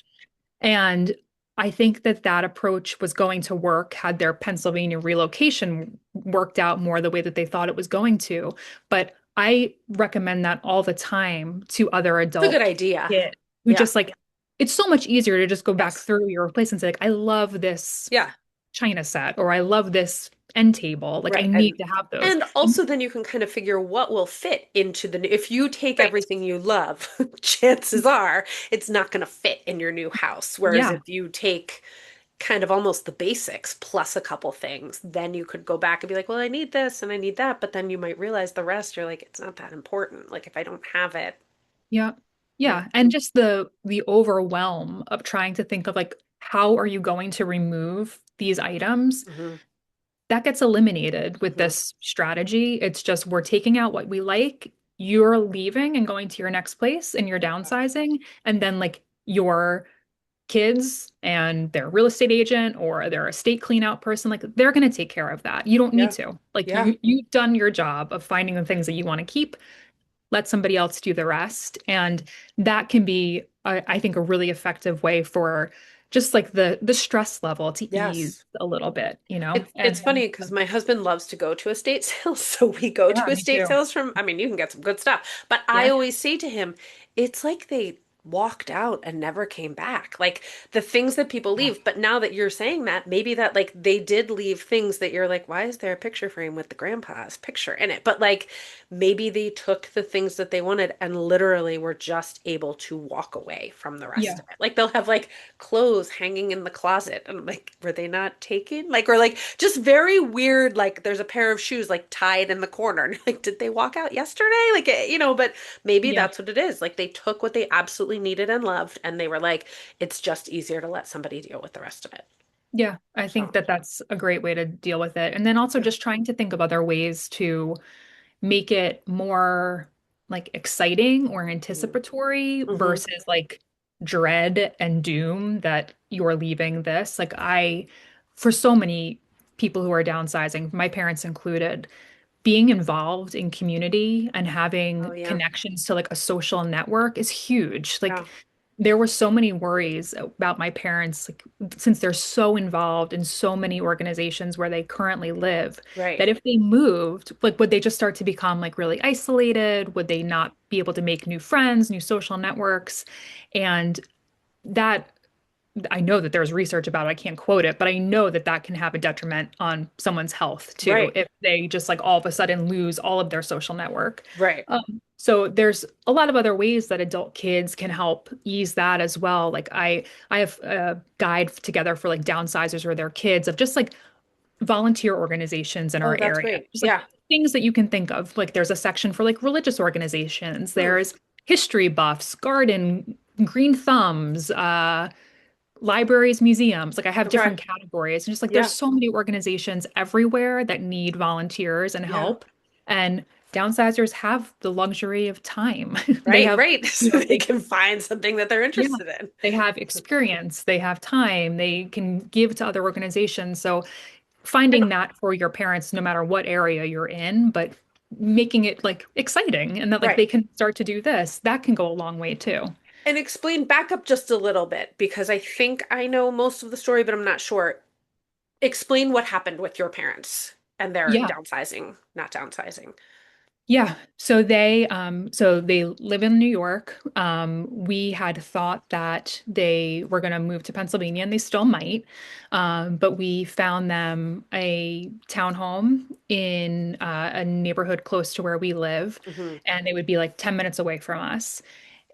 And I think that that approach was going to work had their Pennsylvania relocation worked out more the way that they thought it was going to. But I recommend that all the time to other It's a good adult idea. kids who Yeah. just like, it's so much easier to just go back Yes. through your place and say, like, I love this Yeah. china set or I love this end table. Like, I Right. need to have those. And also then you can kind of figure what will fit into the new, if you take Right. everything you love, chances are it's not going to fit in your new house. Whereas Yeah. if you take kind of almost the basics plus a couple things, then you could go back and be like, well, I need this and I need that. But then you might realize the rest, you're like, it's not that important. Like if I don't have it, Yeah. yeah. Yeah. And just the overwhelm of trying to think of like how are you going to remove these items Hmm. that gets eliminated with Hmm. this strategy. It's just we're taking out what we like, you're leaving and going to your next place and you're downsizing, and then like your kids and their real estate agent or their estate clean out person, like they're going to take care of that. You don't need Yeah. to. Like Yeah. you've done your job of finding the things that you want to keep, let somebody else do the rest. And that can be, I think, a really effective way for just like the stress level to ease Yes. a little bit, you know? It's funny because my husband loves to go to estate sales, so we go Yeah, to me estate too. sales from, I mean, you can get some good stuff, but I Yeah. always say to him, it's like they walked out and never came back. Like the things that people Yeah. leave, but now that you're saying that, maybe that like they did leave things that you're like, why is there a picture frame with the grandpa's picture in it? But like maybe they took the things that they wanted and literally were just able to walk away from the rest Yeah. of it. Like they'll have like clothes hanging in the closet. And I'm like, were they not taken? Like, or like just very weird, like there's a pair of shoes like tied in the corner. And like, did they walk out yesterday? Like, but maybe Yeah. that's what it is. Like they took what they absolutely needed and loved, and they were like, it's just easier to let somebody deal with the rest of it. Yeah. I think So, that that's a great way to deal with it. And then also yeah. just trying to think of other ways to make it more like exciting or anticipatory Mm-hmm. versus like dread and doom that you're leaving this. Like for so many people who are downsizing, my parents included, being involved in community and Oh, having yeah. connections to like a social network is huge. Like Yeah. there were so many worries about my parents, like since they're so involved in so many organizations where they currently live, Right. that if they moved, like would they just start to become like really isolated? Would they not be able to make new friends, new social networks? And that I know that there's research about it. I can't quote it, but I know that that can have a detriment on someone's health too Right. if they just like all of a sudden lose all of their social network. Right. So there's a lot of other ways that adult kids can help ease that as well. Like I have a guide together for like downsizers or their kids of just like volunteer organizations in Oh, our that's area. great. Just like Yeah. things that you can think of. Like there's a section for like religious organizations. Hmm. There's history buffs, garden, green thumbs, libraries, museums. Like I have Okay. different categories. And just like there's Yeah. so many organizations everywhere that need volunteers and Yeah. help. And downsizers have the luxury of time. They Right. have, Right. you So know, they can find something that they're yeah, interested in. they have experience, they have time, they can give to other organizations. So And finding that for your parents, no matter what area you're in, but making it like exciting and that like right. they can start to do this, that can go a long way too. And explain back up just a little bit because I think I know most of the story, but I'm not sure. Explain what happened with your parents and their Yeah. downsizing, not downsizing. Yeah, so they live in New York. We had thought that they were going to move to Pennsylvania, and they still might. But we found them a townhome in a neighborhood close to where we live, Hmm. and they would be like 10 minutes away from us.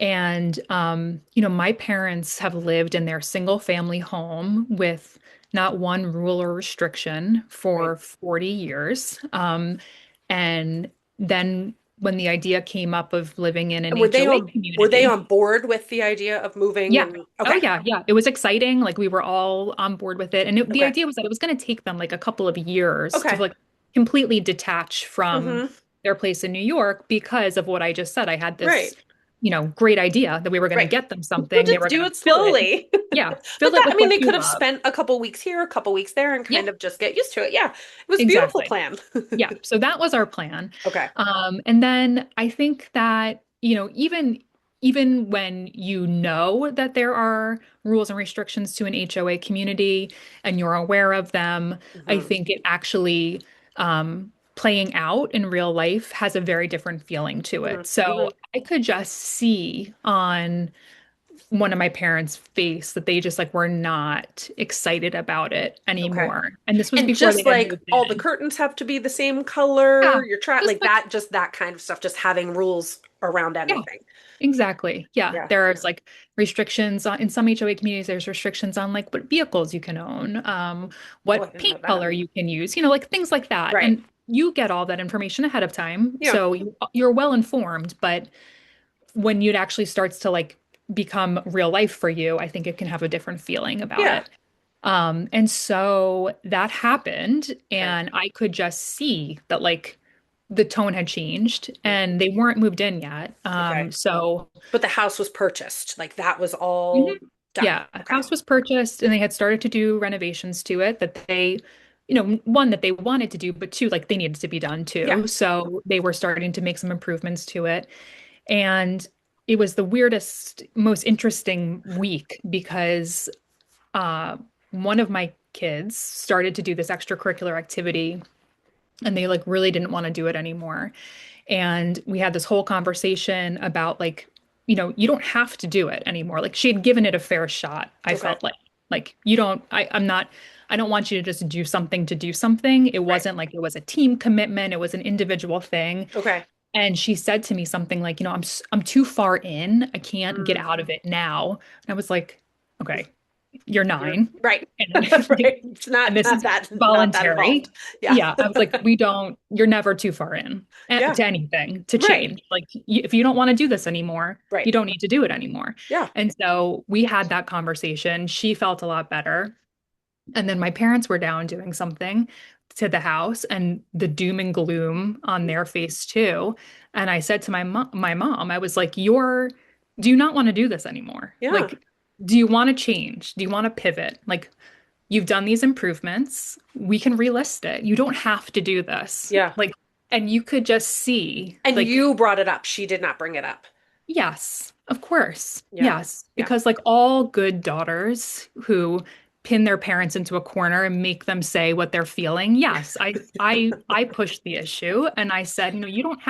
And my parents have lived in their single family home with not one rule or restriction Right. for 40 years. And then when the idea came up of living in an And HOA were they community, on board with the idea of moving yeah. and Oh okay. yeah, yeah. It was exciting. Like we were all on board with it. And the Okay. idea was that it was going to take them like a couple of years to Okay. like completely detach from Hmm. their place in New York because of what I just said. I had this, Right. great idea that we were going to Right. get them We'll something. They just were going do to it fill it. slowly. Yeah, But fill it that, I with mean, what they you could have love. spent a couple weeks here, a couple weeks there, and Yeah, kind of just get used to it. Yeah. It was a beautiful exactly. plan. Yeah, so that was our plan. Okay. And then I think that, even when you know that there are rules and restrictions to an HOA community and you're aware of them, I Hmm. think it actually playing out in real life has a very different feeling to Hmm. it. So Hmm. I could just see on one of my parents' face that they just like were not excited about it Okay. anymore. And this was And before they just had like moved all the in. curtains have to be the same color, Yeah, you're trying just like like that, just that kind of stuff, just having rules around yeah. anything. Exactly. Yeah. Yeah. There's like restrictions on, in some HOA communities, there's restrictions on like what vehicles you can own, Oh, I what didn't know paint that. color you can use, like things like that. Right. And you get all that information ahead of time. Yeah. So you're well informed, but when it actually starts to like become real life for you, I think it can have a different feeling about Yeah. it. And so that happened, Okay. and I could just see that like the tone had changed Mhm. and they weren't moved in yet. Okay. So But the house was purchased. Like that was Mhm. all done. Yeah, a Okay. house was purchased and they had started to do renovations to it that one, that they wanted to do, but two, like they needed to be done Yeah. too. So they were starting to make some improvements to it. And it was the weirdest, most interesting week because uh, one of my kids started to do this extracurricular activity and they like really didn't want to do it anymore. And we had this whole conversation about like, you don't have to do it anymore. Like she had given it a fair shot. I Okay. felt like you don't, I don't want you to just do something. It Right. wasn't like it was a team commitment. It was an individual thing. Okay. And she said to me something like, I'm too far in. I can't get Mm. out of it now. And I was like, okay, you're You're 9 right. and Right. It's and this is not that involved. voluntary. Yeah. Yeah, I was like, you're never too far in Yeah. to anything to Right. change. Like, if you don't want to do this anymore, Right. you don't need to do it anymore. Yeah. And so we had that conversation. She felt a lot better. And then my parents were down doing something to the house and the doom and gloom on their face too. And I said to my mom, I was like, do you not want to do this anymore? Yeah. Like, do you want to change? Do you want to pivot? Like, you've done these improvements. We can relist it. You don't have to do this. Yeah. Like, and you could just see, And like, you brought it up. She did not bring it up. yes, of course. Yeah. Yes. Yeah. Because like all good daughters who pin their parents into a corner and make them say what they're feeling. Yes, I pushed the issue and I said, you don't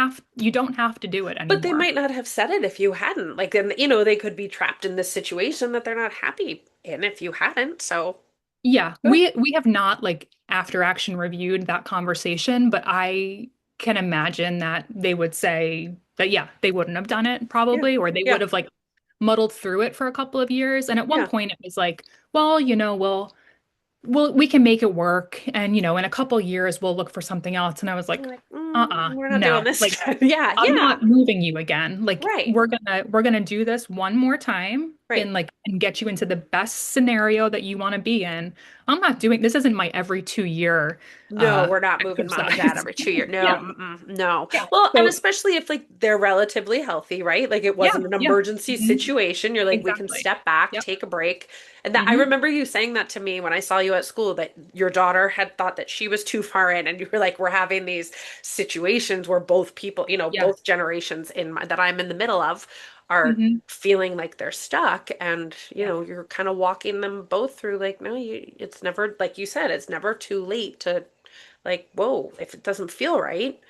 have to do it But they anymore. might not have said it if you hadn't. Like, then, they could be trapped in this situation that they're not happy in if you hadn't. So, Yeah, good. we have not like after action reviewed that conversation, but I can imagine that they would say that yeah, they wouldn't have done it Yeah. probably, or they would Yeah. have like muddled through it for a couple of years. And at one Yeah. point it was like, well, we can make it work. And, in a couple years, we'll look for something else. And I was You're like, like, we're not doing no, this. like, Yeah. I'm Yeah. not moving you again. Like, Right. we're gonna do this one more time Right. and get you into the best scenario that you want to be in. I'm not doing this isn't my every 2 year No, we're not moving mom and dad exercise. every 2 years. No, Yeah. mm-mm, no. Yeah. Well, and So especially if like they're relatively healthy, right? Like it yeah, wasn't an yeah. emergency Mhm. situation. You're like, we can Exactly. step back, Yep. take a break. And that I Hmm. remember you saying that to me when I saw you at school that your daughter had thought that she was too far in, and you were like, we're having these situations where both people, Yes. both generations that I'm in the middle of are Hmm. feeling like they're stuck, and Yeah. you're kind of walking them both through like, no, it's never, like you said, it's never too late to, like, whoa, if it doesn't feel right,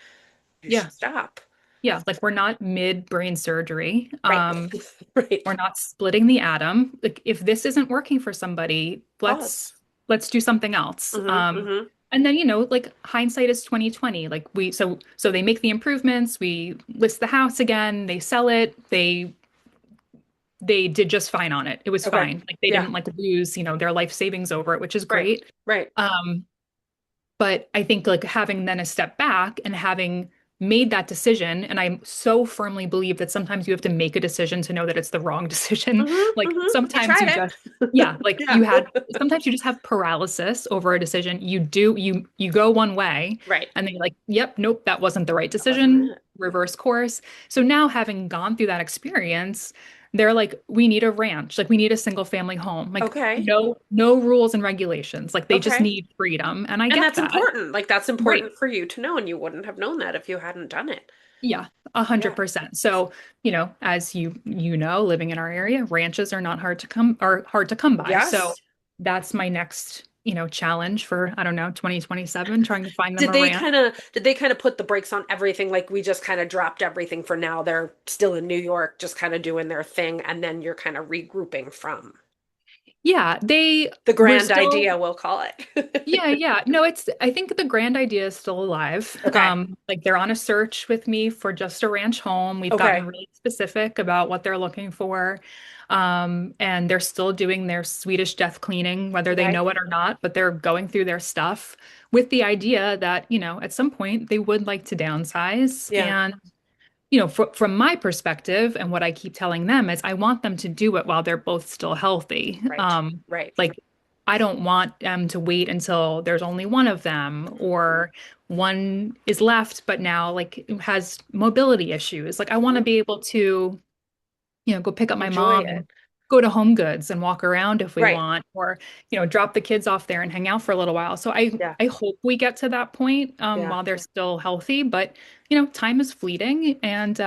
you Yeah. should stop. Yeah. Like we're not mid brain surgery. Right. Right. We're not splitting the atom. Like if this isn't working for somebody, let's Pause. let's do something else. Hmm. Hmm. And then, like hindsight is 2020. Like so they make the improvements, we list the house again, they sell it, they did just fine on it. It was Okay. fine. Like they Yeah. didn't like lose, their life savings over it, which is Right. great. Right. Um, but I think like having then a step back and having made that decision. And I so firmly believe that sometimes you have to make a decision to know that it's the wrong decision. Like You sometimes tried you just, it. yeah, like Yeah. sometimes you just have paralysis over a decision. You go one way Right. and then you're like, yep, nope, that wasn't the right That wasn't decision, it. reverse course. So now having gone through that experience, they're like, we need a ranch, like we need a single family home, like Okay. no rules and regulations, like they just Okay. need freedom. And I And get that's that. important. Like that's Right. important for you to know, and you wouldn't have known that if you hadn't done it. Yeah, a hundred Yeah. percent. So, as you know, living in our area, ranches are hard to come by. So Yes. that's my next, challenge for, I don't know, 2027, trying to find them Did a they ranch. kind of did they kind of put the brakes on everything? Like we just kind of dropped everything for now. They're still in New York, just kind of doing their thing, and then you're kind of regrouping from Yeah, they the were grand still. idea, we'll call Yeah, it. yeah. No, I think the grand idea is still alive. Okay. Like they're on a search with me for just a ranch home. We've gotten Okay. really specific about what they're looking for. And they're still doing their Swedish death cleaning, whether they Okay. know it or not, but they're going through their stuff with the idea that, at some point they would like to downsize. Yeah. And from my perspective, and what I keep telling them is I want them to do it while they're both still healthy. Right. Right. Like I don't want them to wait until there's only one of them or one is left, but now like has mobility issues. Like I want to Mhm. be able to go pick up my Enjoy mom it. and go to Home Goods and walk around if we Right. want, or, drop the kids off there and hang out for a little while. So I, Yeah. I hope we get to that point Yeah. while they're still healthy, but time is fleeting and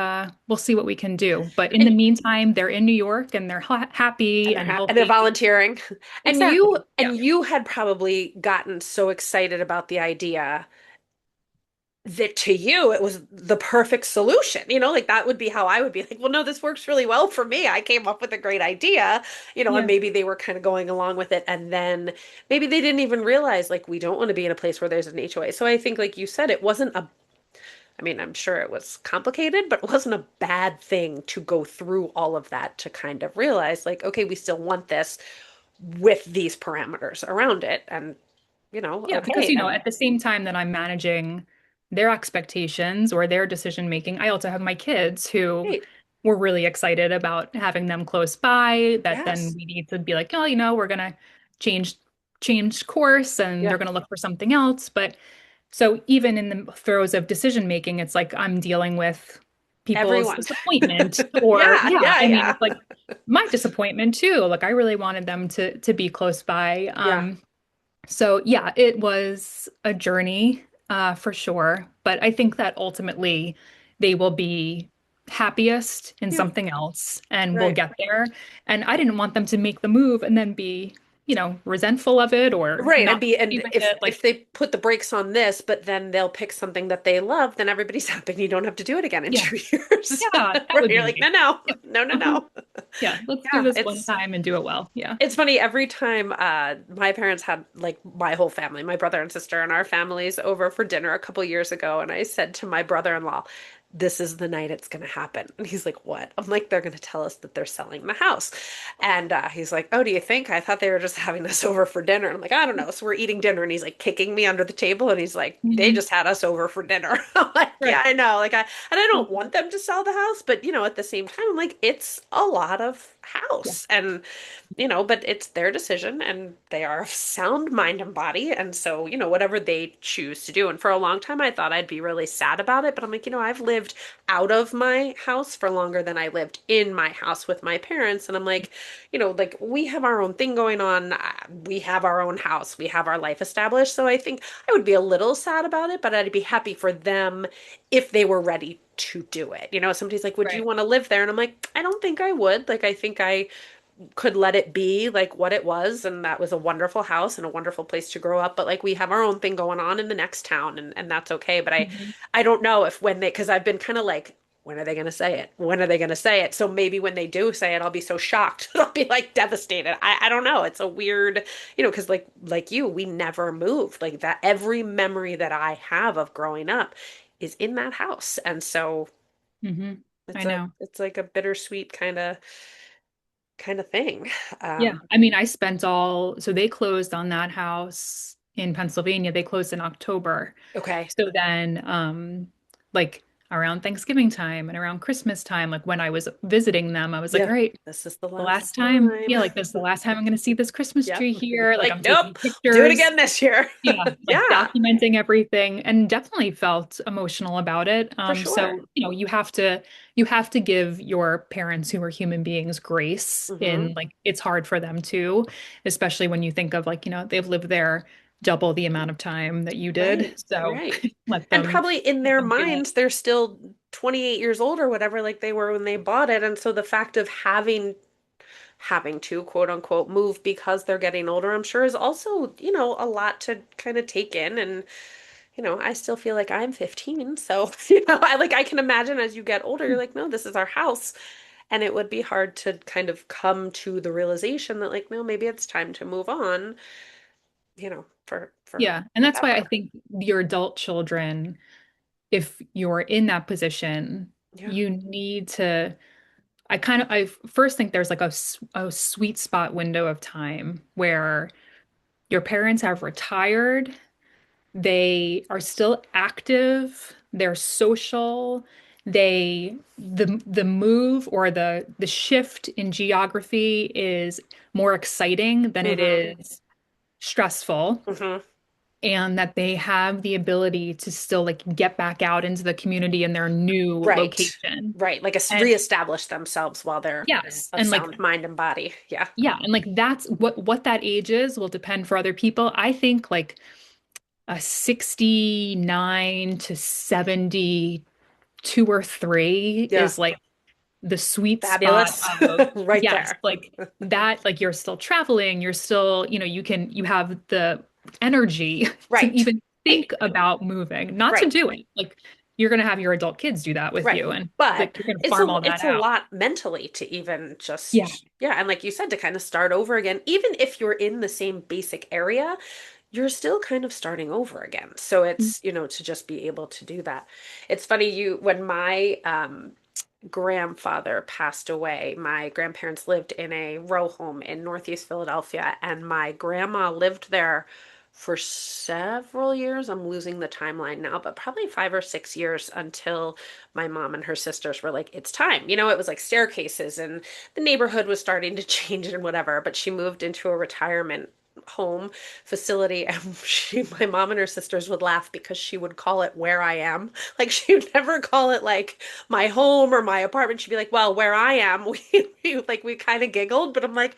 we'll see what we can do. But in the And meantime, they're in New York and they're happy and and they're healthy. volunteering. And you Exactly. Yeah. and you had probably gotten so excited about the idea that to you it was the perfect solution. Like that would be how I would be like, well, no, this works really well for me. I came up with a great idea, and Yeah. maybe they were kind of going along with it. And then maybe they didn't even realize like we don't want to be in a place where there's an HOA. So I think, like you said, it wasn't a I mean, I'm sure it was complicated, but it wasn't a bad thing to go through all of that to kind of realize, like, okay, we still want this with these parameters around it. And, Yeah, because okay. And at the same time that I'm managing their expectations or their decision making, I also have my kids who great. were really excited about having them close by, that then Yes. we need to be like, oh, we're gonna change change course and Yeah. they're gonna look for something else. But so even in the throes of decision making, it's like I'm dealing with people's Everyone. disappointment or Yeah. yeah, Yeah. I mean Yeah. it's like my disappointment too. Like I really wanted them to be close by. Yeah. So yeah, it was a journey, for sure. But I think that ultimately they will be happiest in Yeah. something else and we'll Right. get there. And I didn't want them to make the move and then be, resentful of it or Right. not happy And with if it. Like, they put the brakes on this, but then they'll pick something that they love, then everybody's happy and you don't have to do it again in yeah, 2 years. yeah, that Where would you're be like, no, nice. no, Yeah. no, no, Uh-huh. no. Yeah, let's do Yeah, this one time and do it well. Yeah. it's funny every time my parents had like my whole family, my brother and sister and our families over for dinner a couple years ago, and I said to my brother-in-law, this is the night it's going to happen. And he's like, what? I'm like, they're going to tell us that they're selling the house. And he's like, oh, do you think? I thought they were just having us over for dinner. And I'm like, I don't know. So we're eating dinner and he's like kicking me under the table and he's like, they Mhm. just had us over for dinner. I'm like, yeah, Right. I know. Like and I don't Mhm. want them to sell the house, but at the same time, I'm like, it's a lot of Yeah. house. And but it's their decision and they are of sound mind and body. And so, whatever they choose to do. And for a long time, I thought I'd be really sad about it. But I'm like, I've lived out of my house for longer than I lived in my house with my parents. And I'm like, like we have our own thing going on. We have our own house. We have our life established. So I think I would be a little sad about it, but I'd be happy for them if they were ready to do it. Somebody's like, would you Right. want to live there? And I'm like, I don't think I would. Like, I think I could let it be like what it was, and that was a wonderful house and a wonderful place to grow up, but like we have our own thing going on in the next town, and that's okay. But I Mhm. I don't know if when they because I've been kind of like, when are they going to say it? When are they going to say it? So maybe when they do say it, I'll be so shocked. I'll be like devastated. I don't know. It's a weird, because like you, we never moved. Like that every memory that I have of growing up is in that house. And so Mhm. I it's a know. it's like a bittersweet kind of thing. Yeah. Um, I mean, so they closed on that house in Pennsylvania. They closed in October. okay. So then, like around Thanksgiving time and around Christmas time, like when I was visiting them, I was like, Yeah. all right, This is the the last last time, time. yeah, like this is the last time I'm going to see this Christmas Yep. tree here. Like Like, I'm nope, taking do it pictures. again this year. Yeah, like Yeah, documenting everything and definitely felt emotional about it. for sure. So, you have to give your parents who are human beings grace Hmm. in like it's hard for them too, especially when you think of like, they've lived there double the amount of time that you did. Right, So right. let And them probably in let their them feel it. minds, they're still 28 years old or whatever, like they were when they bought it. And so the fact of having to quote unquote move because they're getting older, I'm sure is also, a lot to kind of take in. And, I still feel like I'm 15. So, I can imagine as you get older, you're like, no, this is our house. And it would be hard to kind of come to the realization that like, no, maybe it's time to move on, for Yeah, and that's why I whatever. think your adult children, if you're in that position, Yeah. you need to I first think there's like a sweet spot window of time where your parents have retired, they are still active, they're social, the move or the shift in geography is more exciting than it Hmm. is stressful, Hmm. and that they have the ability to still like get back out into the community in their new Right. location. Right. Like a And reestablish themselves while they're yes, of and like sound mind and body. Yeah. yeah, and like that's what that age is will depend for other people. I think like a 69 to 72 or 3 Yeah. is like the sweet spot Fabulous. of Right yes, there. like that, like you're still traveling, you're still, you have the energy to Right. even Right. think about moving, not to Right. do it. Like you're gonna have your adult kids do that with Right. you and But like you're gonna it's farm a all that it's a out. lot mentally to even Yeah. just, yeah, and like you said, to kind of start over again, even if you're in the same basic area, you're still kind of starting over again. So it's, to just be able to do that. It's funny, when my grandfather passed away, my grandparents lived in a row home in Northeast Philadelphia, and my grandma lived there for several years. I'm losing the timeline now, but probably 5 or 6 years until my mom and her sisters were like, it's time. It was like staircases and the neighborhood was starting to change and whatever, but she moved into a retirement home facility, and my mom and her sisters would laugh because she would call it where I am. Like she would never call it like my home or my apartment. She'd be like, well, where I am, we kind of giggled, but I'm like,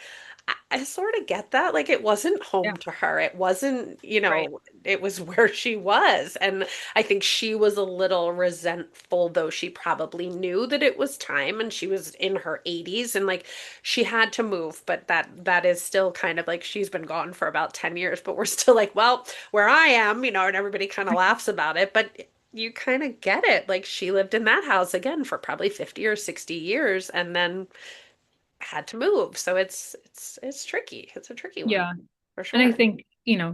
I sort of get that. Like it wasn't Yeah. home to her. It wasn't, Right. it was where she was. And I think she was a little resentful, though she probably knew that it was time and she was in her 80s and like she had to move, but that is still kind of like she's been gone for about 10 years, but we're still like, well, where I am, and everybody kind of laughs about it, but you kind of get it. Like she lived in that house again for probably 50 or 60 years and then had to move. So it's tricky. It's a tricky one Yeah. for And I sure. think,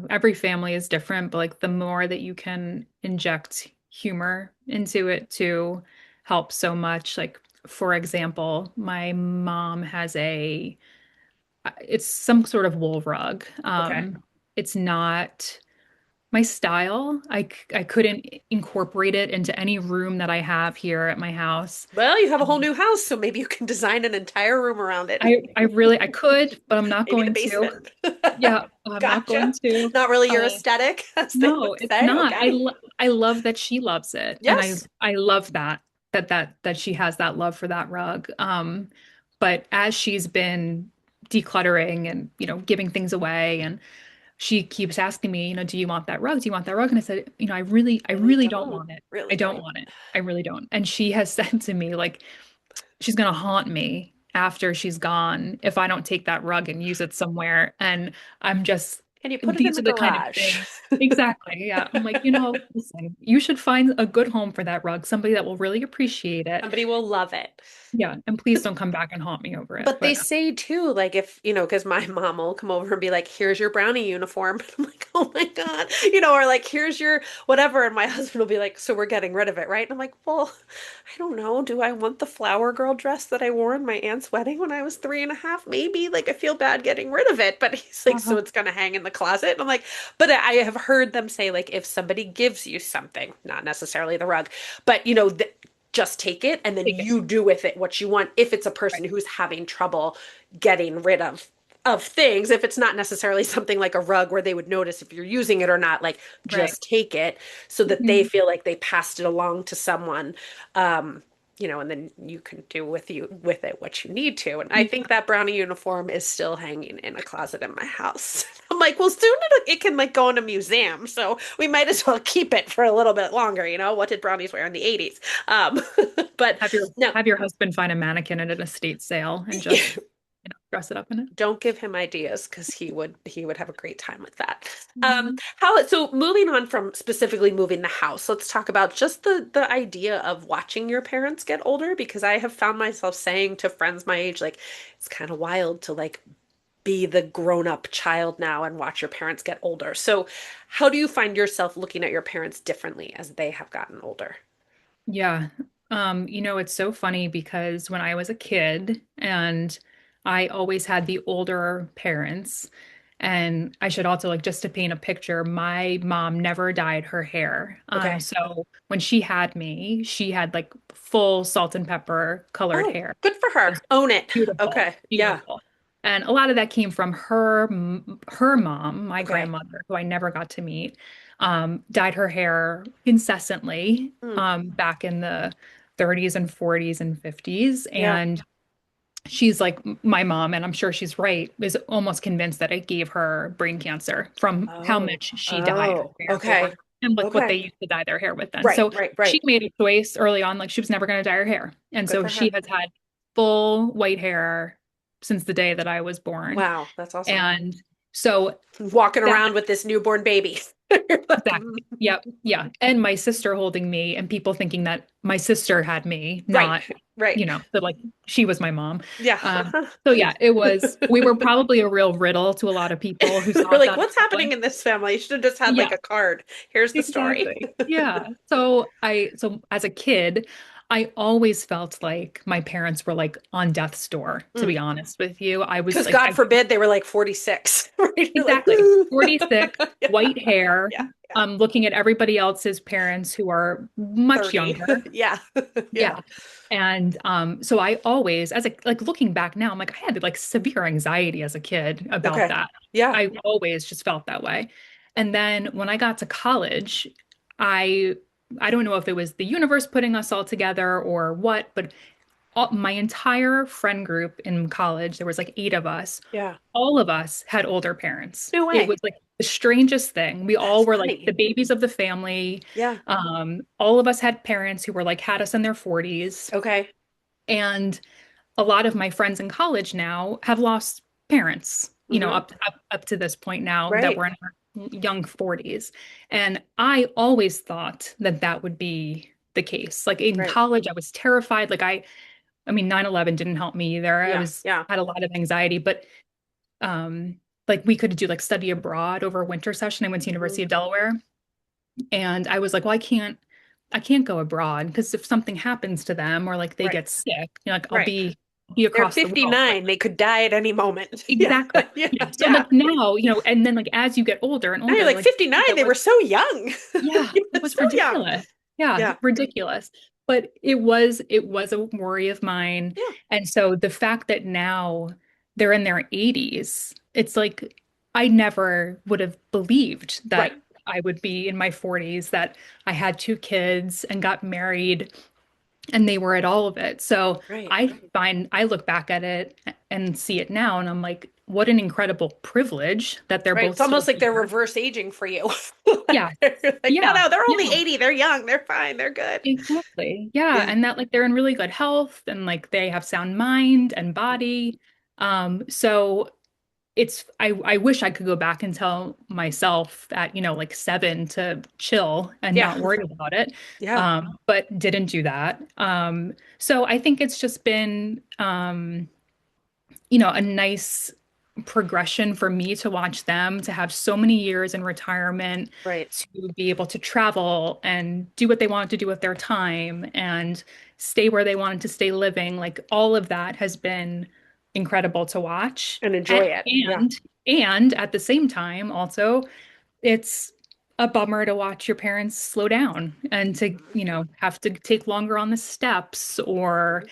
every family is different, but like the more that you can inject humor into it to help so much. Like, for example, my mom has it's some sort of wool rug. Okay. It's not my style. I couldn't incorporate it into any room that I have here at my house. Well, you have a whole new house, so maybe you can design an entire room around it. I could, but I'm not Maybe the going to. basement. Yeah, I'm not Gotcha. going to. Not really your Uh, aesthetic, as they No, would it's say. not. Okay. I love that she loves it, and Yes. I love that she has that love for that rug. But as she's been decluttering and giving things away, and she keeps asking me, do you want that rug? Do you want that rug? And I said, I Really really don't don't. want it. I Really don't don't. want it. I really don't. And she has said to me like she's gonna haunt me after she's gone if I don't take that rug and use it somewhere. And I'm just, Can you put it in these the are the kind of garage? things. Exactly. Yeah. I'm like, listen, you should find a good home for that rug, somebody that will really appreciate it. Somebody will love it. Yeah. And please don't come back and haunt me over it. But they But say too, like if, because my mom will come over and be like, here's your brownie uniform. I'm like, oh my God, or like, here's your whatever. And my husband will be like, so we're getting rid of it, right? And I'm like, well, I don't know. Do I want the flower girl dress that I wore in my aunt's wedding when I was 3.5? Maybe. Like, I feel bad getting rid of it. But he's like, uh so it's going to hang in the closet. And I'm like, but I have heard them say, like, if somebody gives you something, not necessarily the rug, but, just take it and then Take it. you do with it what you want if it's a Right. person who's having trouble getting rid of things. If it's not necessarily something like a rug where they would notice if you're using it or not, like Right. just take it so that they Mhm. feel like they passed it along to someone. Um, and then you can do with it what you need to. And I think that brownie uniform is still hanging in a closet in my house. I'm like, well, soon it can like go in a museum, so we might as well keep it for a little bit longer. What did brownies wear in the 80s? Um, but Have your no, have your husband find a mannequin at an estate sale and just, dress it up in it. don't give him ideas because he would have a great time with that. Mhm. How so moving on from specifically moving the house, let's talk about just the idea of watching your parents get older because I have found myself saying to friends my age, like, it's kind of wild to like be the grown-up child now and watch your parents get older. So how do you find yourself looking at your parents differently as they have gotten older? Yeah. It's so funny because when I was a kid and I always had the older parents, and I should also like just to paint a picture, my mom never dyed her hair. Okay. So when she had me, she had like full salt and pepper colored Oh, hair. good for It her. was Own it. beautiful, Okay. Yeah. beautiful. And a lot of that came from her mom, my Okay. grandmother, who I never got to meet, dyed her hair incessantly Mm, back in the 30s and 40s and 50s. yeah. And she's like my mom, and I'm sure she's right, is almost convinced that it gave her brain cancer from how Oh. much she dyed her Oh. hair over Okay. and like what they Okay. used to dye their hair with then. Right, So right, she right. made a choice early on, like she was never going to dye her hair. And Good so for she her. has had full white hair since the day that I was born. Wow, that's awesome. And so Walking that around with this newborn baby. You're like, exactly. Yep. Yeah. And my sister holding me and people thinking that my sister had me, right, not, right. that like she was my mom. Yeah. So yeah, we were probably a real riddle to a lot of people who They're saw like, that what's happening family. in this family? You should have just had like Yeah, a card. Here's the story. exactly. Yeah. So as a kid, I always felt like my parents were like on death's door, to be honest with you. I was Because like, God forbid they were like 46, right? You're like, exactly. 46, yeah, white hair, yeah, yeah. looking at everybody else's parents who are much 30. younger. Yeah. Yeah. Yeah. And so I always, as a like looking back now, I'm like, I had like severe anxiety as a kid about Okay. that. Yeah. I always just felt that way. And then when I got to college, I I don't know if it was the universe putting us all together or what, but my entire friend group in college, there was like 8 of us. Yeah. All of us had older parents. No It way. was like the strangest thing. We all That's were like the funny. babies of the family. Yeah. All of us had parents who were like had us in their 40s. Okay. And a lot of my friends in college now have lost parents, Hmm. up to this point now that Right. we're in our young 40s. And I always thought that that would be the case. Like in Right. college, I was terrified. I mean, 9/11 didn't help me either. I Yeah. was Yeah. had a lot of anxiety, but like we could do like study abroad over a winter session. I went to Hmm. University of Delaware, and I was like, well, I can't go abroad because if something happens to them or like they Right. get sick, like I'll Right. be They're across the world. Like, 59. They could die at any moment. Yeah. exactly. Yeah. Yeah. So Yeah. like now, and then like as you get older and Now you're older, like like 59. that They was were so young. yeah, it was So young. ridiculous. Yeah, Yeah. ridiculous. But it was a worry of mine. Yeah. And so the fact that now they're in their 80s, it's like I never would have believed Right. that I would be in my 40s, that I had 2 kids and got married and they were at all of it. So Right. I look back at it and see it now and I'm like, what an incredible privilege that they're Right. both It's almost still like they're here. reverse aging for you. Yeah. Like, no, Yeah. no, they're only Yeah. 80. They're young. They're fine. They're good. Exactly. Yeah. Yeah. And that like they're in really good health and like they have sound mind and body. So I wish I could go back and tell myself at, like 7 to chill and Yeah. not worry about it. Yeah. But didn't do that. So I think it's just been a nice progression for me to watch them to have so many years in retirement, Right. to be able to travel and do what they wanted to do with their time and stay where they wanted to stay living. Like all of that has been incredible to watch. And enjoy it. Yeah. And at the same time, also, it's a bummer to watch your parents slow down and to, have to take longer on the steps or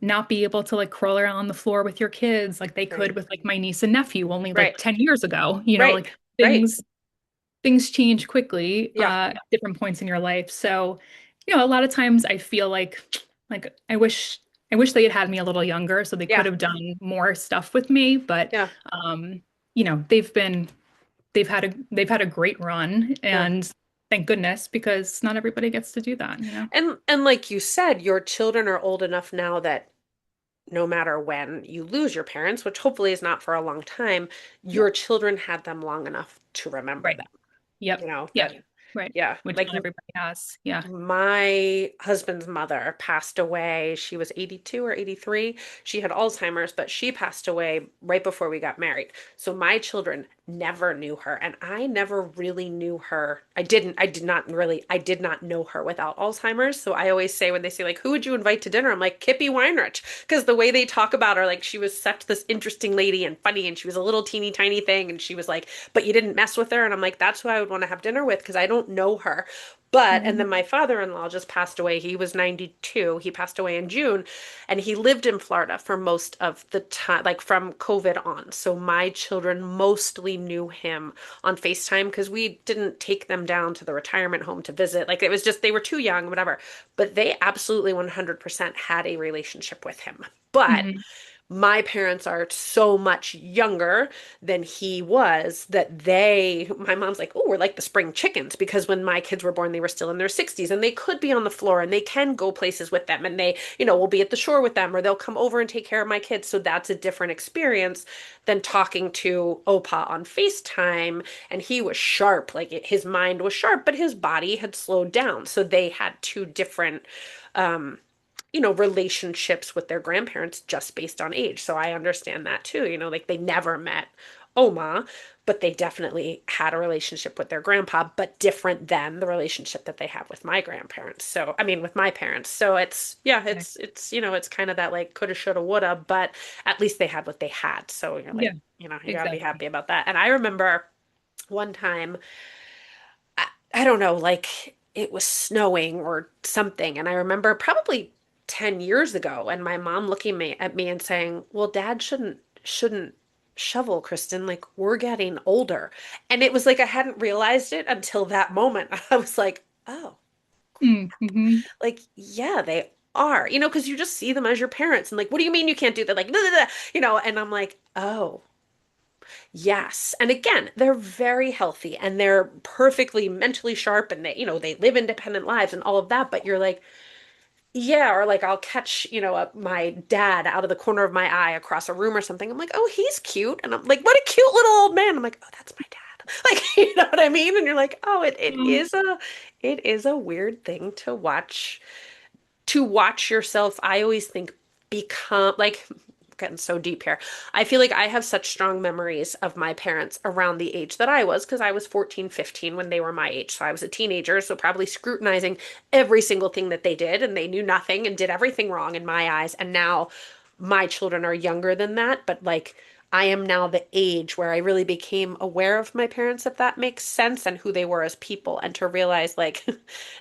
not be able to like crawl around on the floor with your kids like they could Right. with like my niece and nephew only like Right. 10 years ago. Right. Like Right. things change quickly Yeah. at different points in your life. So, a lot of times I feel like I wish they had had me a little younger so they could Yeah. have done more stuff with me, but Yeah. um, they've had a great run Yeah. and thank goodness because not everybody gets to do that. And like you said, your children are old enough now that no matter when you lose your parents, which hopefully is not for a long time, Yep. your children had them long enough to remember Right. them. Yep. That, Yep. Right. yeah, Which like not everybody has. Yeah. my husband's mother passed away. She was 82 or 83. She had Alzheimer's, but she passed away right before we got married. So my children never knew her, and I never really knew her. I did not know her without Alzheimer's. So I always say when they say like, who would you invite to dinner? I'm like, Kippy Weinrich, because the way they talk about her, like she was such this interesting lady and funny, and she was a little teeny tiny thing, and she was like, but you didn't mess with her. And I'm like, that's who I would want to have dinner with because I don't know her. And Mhm. then my father-in-law just passed away. He was 92. He passed away in June, and he lived in Florida for most of the time, like from COVID on. So my children mostly knew him on FaceTime because we didn't take them down to the retirement home to visit. Like it was just, they were too young, whatever. But they absolutely 100% had a relationship with him. But Mhm. my parents are so much younger than he was that my mom's like, oh, we're like the spring chickens because when my kids were born, they were still in their 60s and they could be on the floor and they can go places with them and they, will be at the shore with them or they'll come over and take care of my kids. So that's a different experience than talking to Opa on FaceTime. And he was sharp, like his mind was sharp, but his body had slowed down. So they had two different um, relationships with their grandparents just based on age. So I understand that too. Like they never met Oma, but they definitely had a relationship with their grandpa, but different than the relationship that they have with my grandparents. So, I mean, with my parents. So yeah, Okay. it's kind of that like coulda, shoulda, woulda, but at least they had what they had. So you're Yeah, like, you gotta be exactly. happy about that. And I remember one time I don't know, like it was snowing or something. And I remember probably 10 years ago and my mom looking at me and saying, "Well, dad shouldn't shovel, Kristin. Like we're getting older." And it was like I hadn't realized it until that moment. I was like, "Oh, Mm-hmm. like yeah, they are." Because you just see them as your parents and like, "What do you mean you can't do that?" Like, "Blah, blah, blah," and I'm like, "Oh, yes." And again, they're very healthy and they're perfectly mentally sharp and they live independent lives and all of that. But you're like, yeah, or like I'll catch, my dad out of the corner of my eye across a room or something. I'm like, oh, he's cute. And I'm like, what a cute little old man. I'm like, oh, that's my dad. Like, you know what I mean? And you're like, oh, it is a weird thing to watch yourself. I always think become like getting so deep here. I feel like I have such strong memories of my parents around the age that I was because I was 14, 15 when they were my age. So I was a teenager, so probably scrutinizing every single thing that they did and they knew nothing and did everything wrong in my eyes. And now my children are younger than that, but like I am now the age where I really became aware of my parents, if that makes sense, and who they were as people, and to realize, like,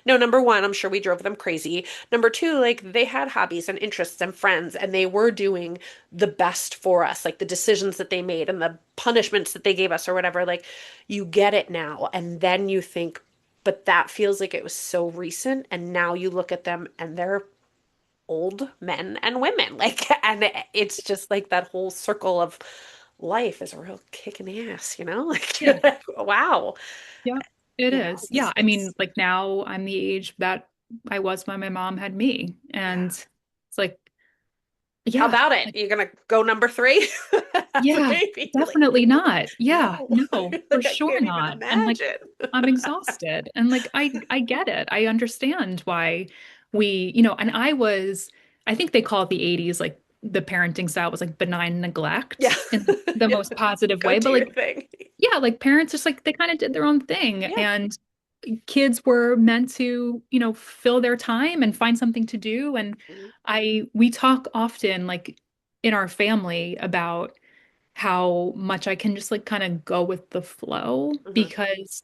no, number one, I'm sure we drove them crazy. Number two, like, they had hobbies and interests and friends, and they were doing the best for us, like the decisions that they made and the punishments that they gave us or whatever. Like, you get it now. And then you think, but that feels like it was so recent. And now you look at them and they're old men and women. Like, and it's just like that whole circle of life is a real kick in the ass, Like, you're Yeah. like, wow, Yeah, it you know, is. it's Yeah. I mean, it's like now I'm the age that I was when my mom had me. And yeah. it's like, How yeah, about it? like, You're gonna go number three as a yeah, baby? You're like, definitely not. Yeah, no, no, for like I sure can't even not. And like imagine. I'm exhausted. And like I get it. I understand why and I think they call it the 80s, like the parenting style was like benign Yeah. neglect in the Yeah. most positive Go way. do But your like, thing. yeah, like parents just like they kind of did their own thing. Yeah. And kids were meant to, fill their time and find something to do. And we talk often like in our family about how much I can just like kind of go with the flow Hmm.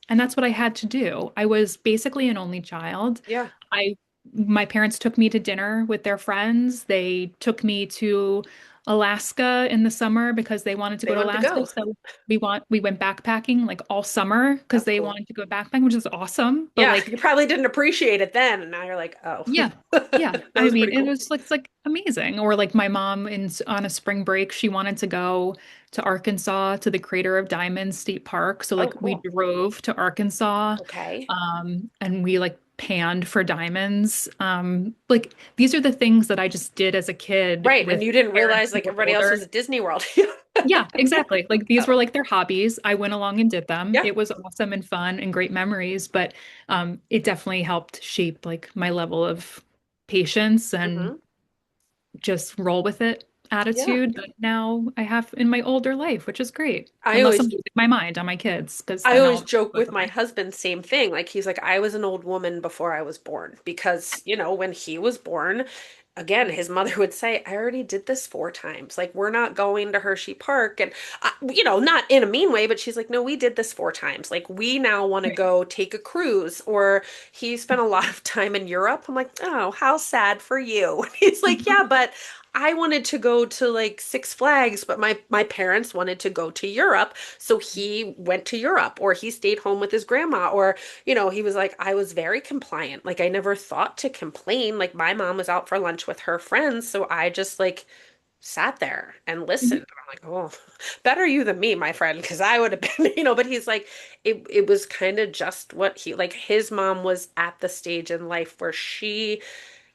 and that's what I had to do. I was basically an only child. Yeah. I My parents took me to dinner with their friends. They took me to Alaska in the summer because they wanted to They go to wanted to Alaska. go. So we went backpacking like all summer because That's they cool. wanted to go backpacking, which is awesome. But Yeah, like you probably didn't appreciate it then, and now you're like, oh, yeah. Yeah. that I was mean, pretty cool. it's like amazing. Or like my mom on a spring break, she wanted to go to Arkansas to the Crater of Diamonds State Park. So Oh, like we cool. drove to Arkansas, Okay. and we like panned for diamonds. Like these are the things that I just did as a kid Right, and with you didn't parents realize who like were everybody else was older. at Disney World. Yeah, exactly. Like these Oh, were like their hobbies. I went along and did them. yeah. It was awesome and fun and great memories, but it definitely helped shape like my level of patience and Hmm. just roll with it Yeah. attitude that now I have in my older life, which is great. I Unless I'm always losing my mind on my kids, because I then always I'll joke lose with my my husband, same thing. Like he's like, I was an old woman before I was born because, when he was born, again, his mother would say, I already did this 4 times. Like, we're not going to Hershey Park. And, not in a mean way, but she's like, no, we did this 4 times. Like, we now want to mind. go take a cruise. Or he spent a lot of time in Europe. I'm like, oh, how sad for you. And he's like, yeah, but I wanted to go to like Six Flags, but my parents wanted to go to Europe. So he went to Europe or he stayed home with his grandma or, he was like, I was very compliant. Like I never thought to complain. Like my mom was out for lunch with her friends. So I just like sat there and listened. Mhm. And I'm like, oh, better you than me, my friend, because I would have been, but he's like, it was kind of just what he like his mom was at the stage in life where she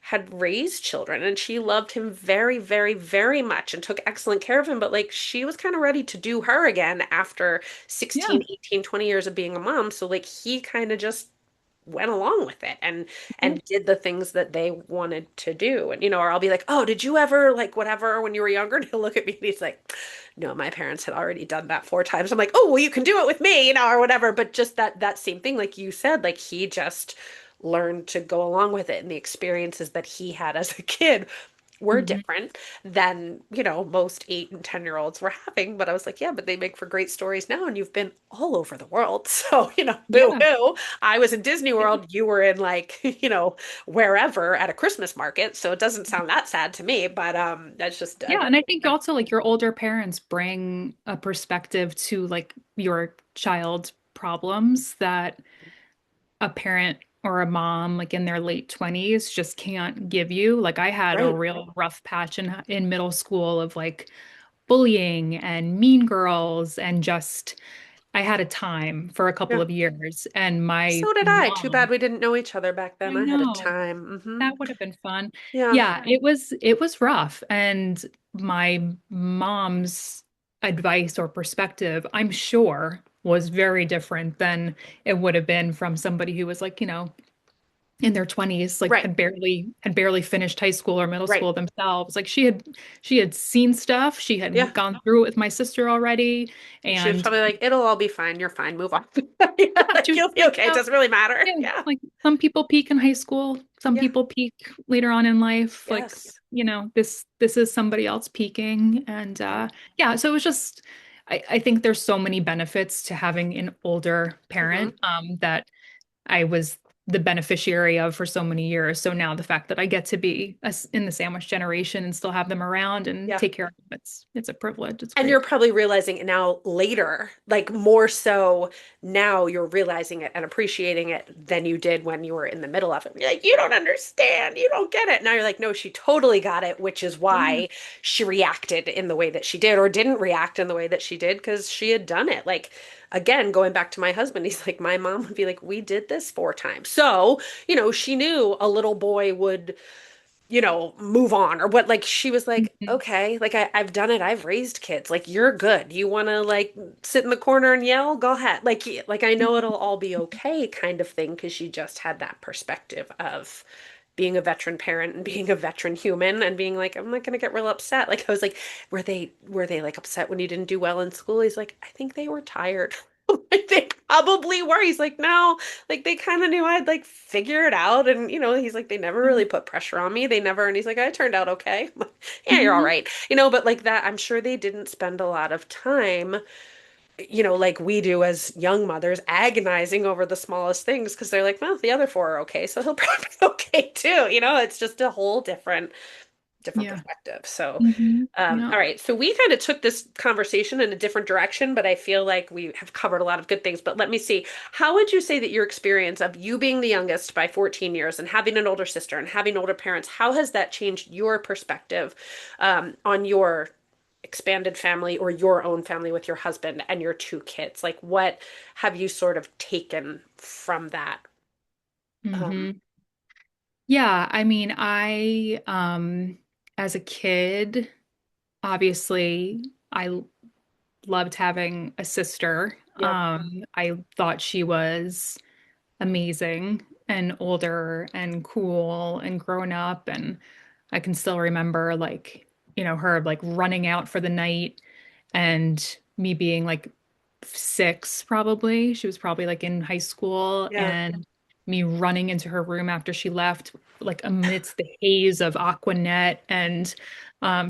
had raised children and she loved him very, very, very much and took excellent care of him. But like she was kind of ready to do her again after Yeah. 16, 18, 20 years of being a mom. So like he kind of just went along with it and did the things that they wanted to do. And or I'll be like, "Oh, did you ever like whatever when you were younger?" And he'll look at me and he's like, "No, my parents had already done that 4 times." I'm like, "Oh, well, you can do it with me, or whatever." But just that same thing, like you said, like he just learned to go along with it and the experiences that he had as a kid were Mhm. different than, most 8 and 10-year-olds were having. But I was like, yeah, but they make for great stories now, and you've been all over the world. So, Yeah. boo-hoo. I was in Disney World, you were in like, wherever at a Christmas market. So it doesn't sound that sad to me, but that's just Yeah, and I think also like your older parents bring a perspective to like your child's problems that a parent or a mom like in their late 20s just can't give you. Like I had a right. real rough patch in middle school of like bullying and mean girls and just I had a time for a couple Yeah. of years and my So did I. Too bad mom, we didn't know each other back then. I I had a know time. that would have been fun. Yeah. Yeah, it was rough and my mom's advice or perspective, I'm sure was very different than it would have been from somebody who was like, in their 20s, like Right. had barely finished high school or middle Right. school themselves. Like she had seen stuff, she Yeah. had gone through it with my sister already, And she was and probably like, it'll all be fine. You're fine. Move on. Yeah, yeah, she like was you'll be like, okay. It doesn't really matter. yeah, Yeah. like some people peak in high school, some Yeah. people peak later on in life. Like, Yes. this is somebody else peaking. And Right. yeah, so it was just I think there's so many benefits to having an older Hmm. parent that I was the beneficiary of for so many years. So now the fact that I get to be in the sandwich generation and still have them around and Yeah. take care of them, it's a privilege. It's And you're great. probably realizing it now later, like more so now you're realizing it and appreciating it than you did when you were in the middle of it. You're like, you don't understand. You don't get it. Now you're like, no, she totally got it, which is Yeah. why she reacted in the way that she did or didn't react in the way that she did because she had done it. Like, again, going back to my husband, he's like, my mom would be like, we did this 4 times. So, she knew a little boy would move on or what like she was like Mhm. okay like I've done it, I've raised kids, like you're good, you want to like sit in the corner and yell, go ahead, like I know it'll all be okay kind of thing because she just had that perspective of being a veteran parent and being a veteran human and being like I'm not gonna get real upset. Like I was like were they like upset when you didn't do well in school? He's like I think they were tired. I think probably were. He's like, no, like they kind of knew I'd like figure it out. And, he's like, they never really put pressure on me. They never, and he's like, I turned out okay. I'm like, yeah, you're all Mhm. right. But like that, I'm sure they didn't spend a lot of time, like we do as young mothers, agonizing over the smallest things because they're like, well, the other four are okay, so he'll probably be okay too. It's just a whole different Yeah. perspective. So, Yeah. all right. So we kind of took this conversation in a different direction, but I feel like we have covered a lot of good things. But let me see. How would you say that your experience of you being the youngest by 14 years and having an older sister and having older parents, how has that changed your perspective on your expanded family or your own family with your husband and your two kids? Like, what have you sort of taken from that? Um, hmm Yeah, I mean, as a kid, obviously, I loved having a sister. yep. I thought she was amazing and older and cool and grown up. And I can still remember her like running out for the night and me being like 6 probably. She was probably like in high school Yeah. and me running into her room after she left, like amidst the haze of Aquanet and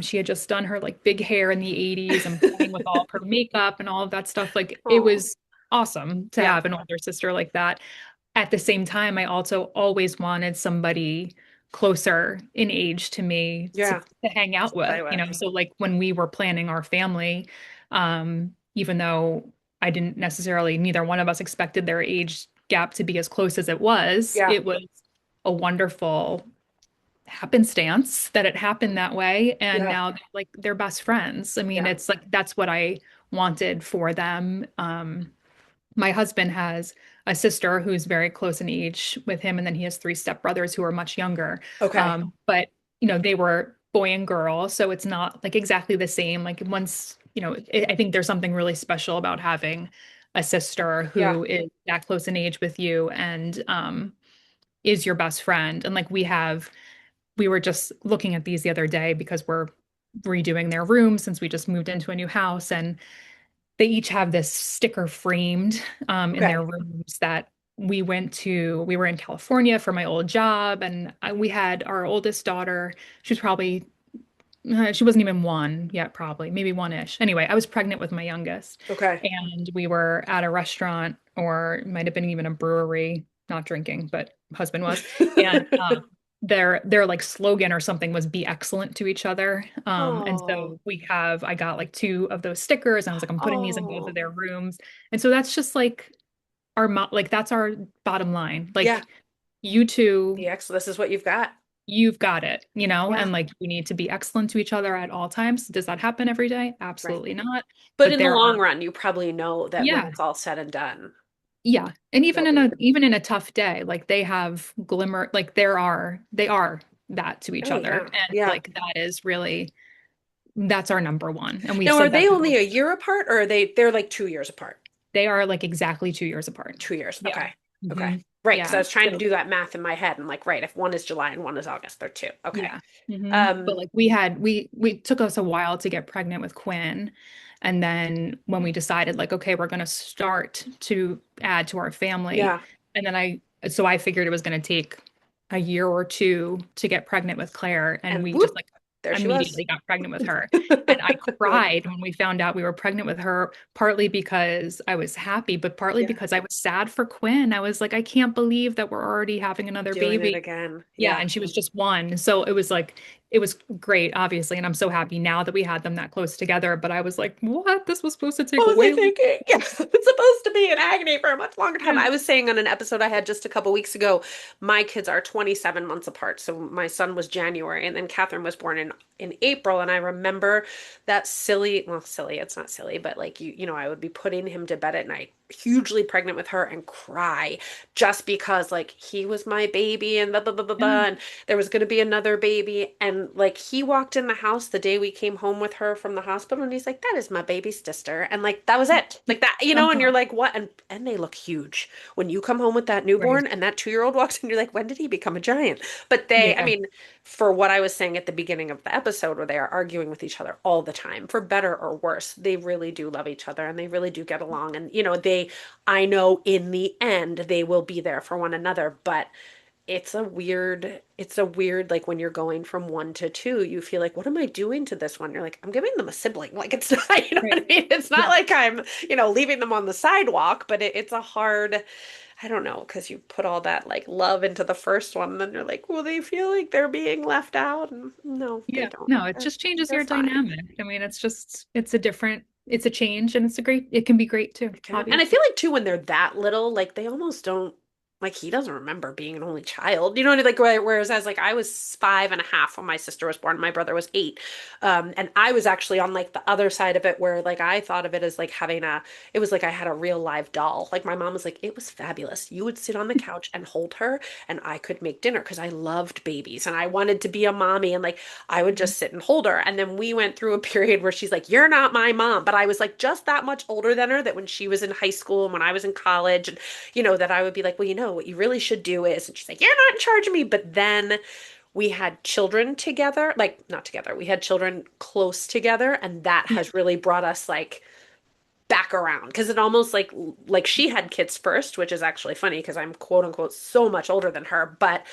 she had just done her like big hair in the 80s and playing with all of her makeup and all of that stuff. Like it Oh, was awesome to yeah. have an older sister like that. At the same time, I also always wanted somebody closer in age to me Yeah. to hang out with, Play with. So like when we were planning our family, even though I didn't necessarily, neither one of us expected their age gap to be as close as Yeah. it was a wonderful happenstance that it happened that way. And Yeah. now like they're best friends. I mean, Yeah. it's like that's what I wanted for them. My husband has a sister who's very close in age with him, and then he has 3 stepbrothers who are much younger. Okay. But they were boy and girl, so it's not like exactly the same. Like once, I think there's something really special about having a sister Yeah. who is that close in age with you and is your best friend. And like we were just looking at these the other day because we're redoing their room since we just moved into a new house, and they each have this sticker framed in Okay. their rooms that we were in California for my old job, and we had our oldest daughter. She was probably she wasn't even 1 yet, probably maybe 1-ish. Anyway, I was pregnant with my youngest, Okay. and we were at a restaurant, or it might have been even a brewery, not drinking, but husband was. And their like slogan or something was "Be excellent to each other." And Oh. so I got like 2 of those stickers, and I was like, I'm putting these in both of Oh. their rooms. And so that's just like like that's our bottom line. Yeah. Like you two, Yeah. So this is what you've got. you've got it, Yeah. and like you need to be excellent to each other at all times. Does that happen every day? Right. Absolutely not. But But in the there long are, run, you probably know that when yeah, it's all said and done, yeah. And they'll be. even in a tough day, like they have glimmer, like they are that to each Oh other. yeah. And Yeah. like that is really that's our number one. And we've Now, are said they that to only both. a year apart, or they're like 2 years apart? They are like exactly 2 years apart. 2 years. Yeah. Okay. Okay. hmm Right. Because I Yeah. was trying to So do that math in my head and like, right, if one is July and one is August, they're two. Okay. yeah. But Um, like we took us a while to get pregnant with Quinn. And then when we decided like, okay, we're gonna start to add to our family. yeah. And then so I figured it was gonna take a year or two to get pregnant with Claire. And And we just whoop, like there she was. immediately got pregnant with her. And I cried when we found out we were pregnant with her, partly because I was happy, but partly Yeah. because I was sad for Quinn. I was like, I can't believe that we're already having another Doing it baby. again. Yeah, Yeah. and she was just 1. So it was like, it was great, obviously. And I'm so happy now that we had them that close together. But I was like, what? This was supposed to take What was I way longer. thinking? Yeah, it's supposed to be in agony for a much longer time. Yeah. I was saying on an episode I had just a couple weeks ago, my kids are 27 months apart. So my son was January and then Catherine was born in April. And I remember that silly, it's not silly, but like I would be putting him to bed at night, hugely pregnant with her and cry just because like he was my baby and blah blah blah blah blah. Yeah. And there was going to be another baby. And like he walked in the house the day we came home with her from the hospital and he's like, that is my baby's sister. And like that was it. Like that, and you're Uh-huh. like, what? And they look huge. When you come home with that Right. newborn and that 2-year-old walks in, you're like, when did he become a giant? But I Yeah. mean, for what I was saying at the beginning of the episode, where they are arguing with each other all the time, for better or worse, they really do love each other and they really do get along. And I know in the end they will be there for one another, but it's a weird, like when you're going from one to two, you feel like, what am I doing to this one? You're like, I'm giving them a sibling. Like it's not, you know what Right. I mean? It's not Yeah. like I'm, leaving them on the sidewalk, but it's a hard, I don't know, because you put all that like love into the first one, and then you're like, well, they feel like they're being left out. And no, they Yeah. don't. No, it They're, just changes they're your fine. dynamic. I mean, it's a change and it can be great too, And I obviously. feel like too when they're that little, like they almost don't like he doesn't remember being an only child. You know what I mean? Like whereas as like I was 5.5 when my sister was born, my brother was 8. And I was actually on like the other side of it where like I thought of it as like it was like I had a real live doll. Like my mom was like, it was fabulous. You would sit on the couch and hold her and I could make dinner because I loved babies and I wanted to be a mommy and like I would Mhm. just sit and hold her. And then we went through a period where she's like, you're not my mom. But I was like just that much older than her that when she was in high school and when I was in college and that I would be like, well, what you really should do is, and she's like, you're not in charge of me. But then we had children together, like not together, we had children close together. And that Yeah. has really brought us like back around because it almost like she had kids first, which is actually funny because I'm quote unquote so much older than her, but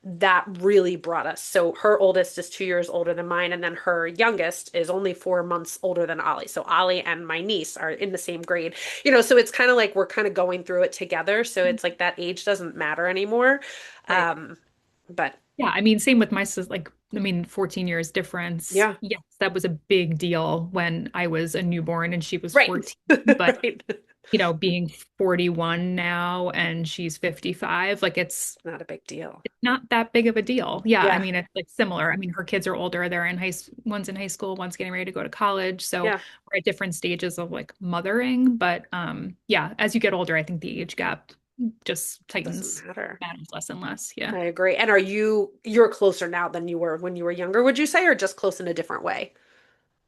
that really brought us. So her oldest is 2 years older than mine, and then her youngest is only 4 months older than Ollie. So Ollie and my niece are in the same grade, so it's kind of like we're kind of going through it together. So it's like that age doesn't matter anymore. Right. Um, but Yeah, I mean, same with my sister, like, I mean, 14 years difference. yeah, Yes, that was a big deal when I was a newborn and she was right, 14. But, right. being 41 now and she's 55, like Not a big deal. it's not that big of a deal. Yeah, I Yeah, mean, it's like similar. I mean, her kids are older. They're one's in high school, one's getting ready to go to college. So yeah, we're at different stages of like mothering. But yeah, as you get older, I think the age gap just doesn't matter. matters less and less. Yeah. I agree. And you're closer now than you were when you were younger, would you say, or just close in a different way?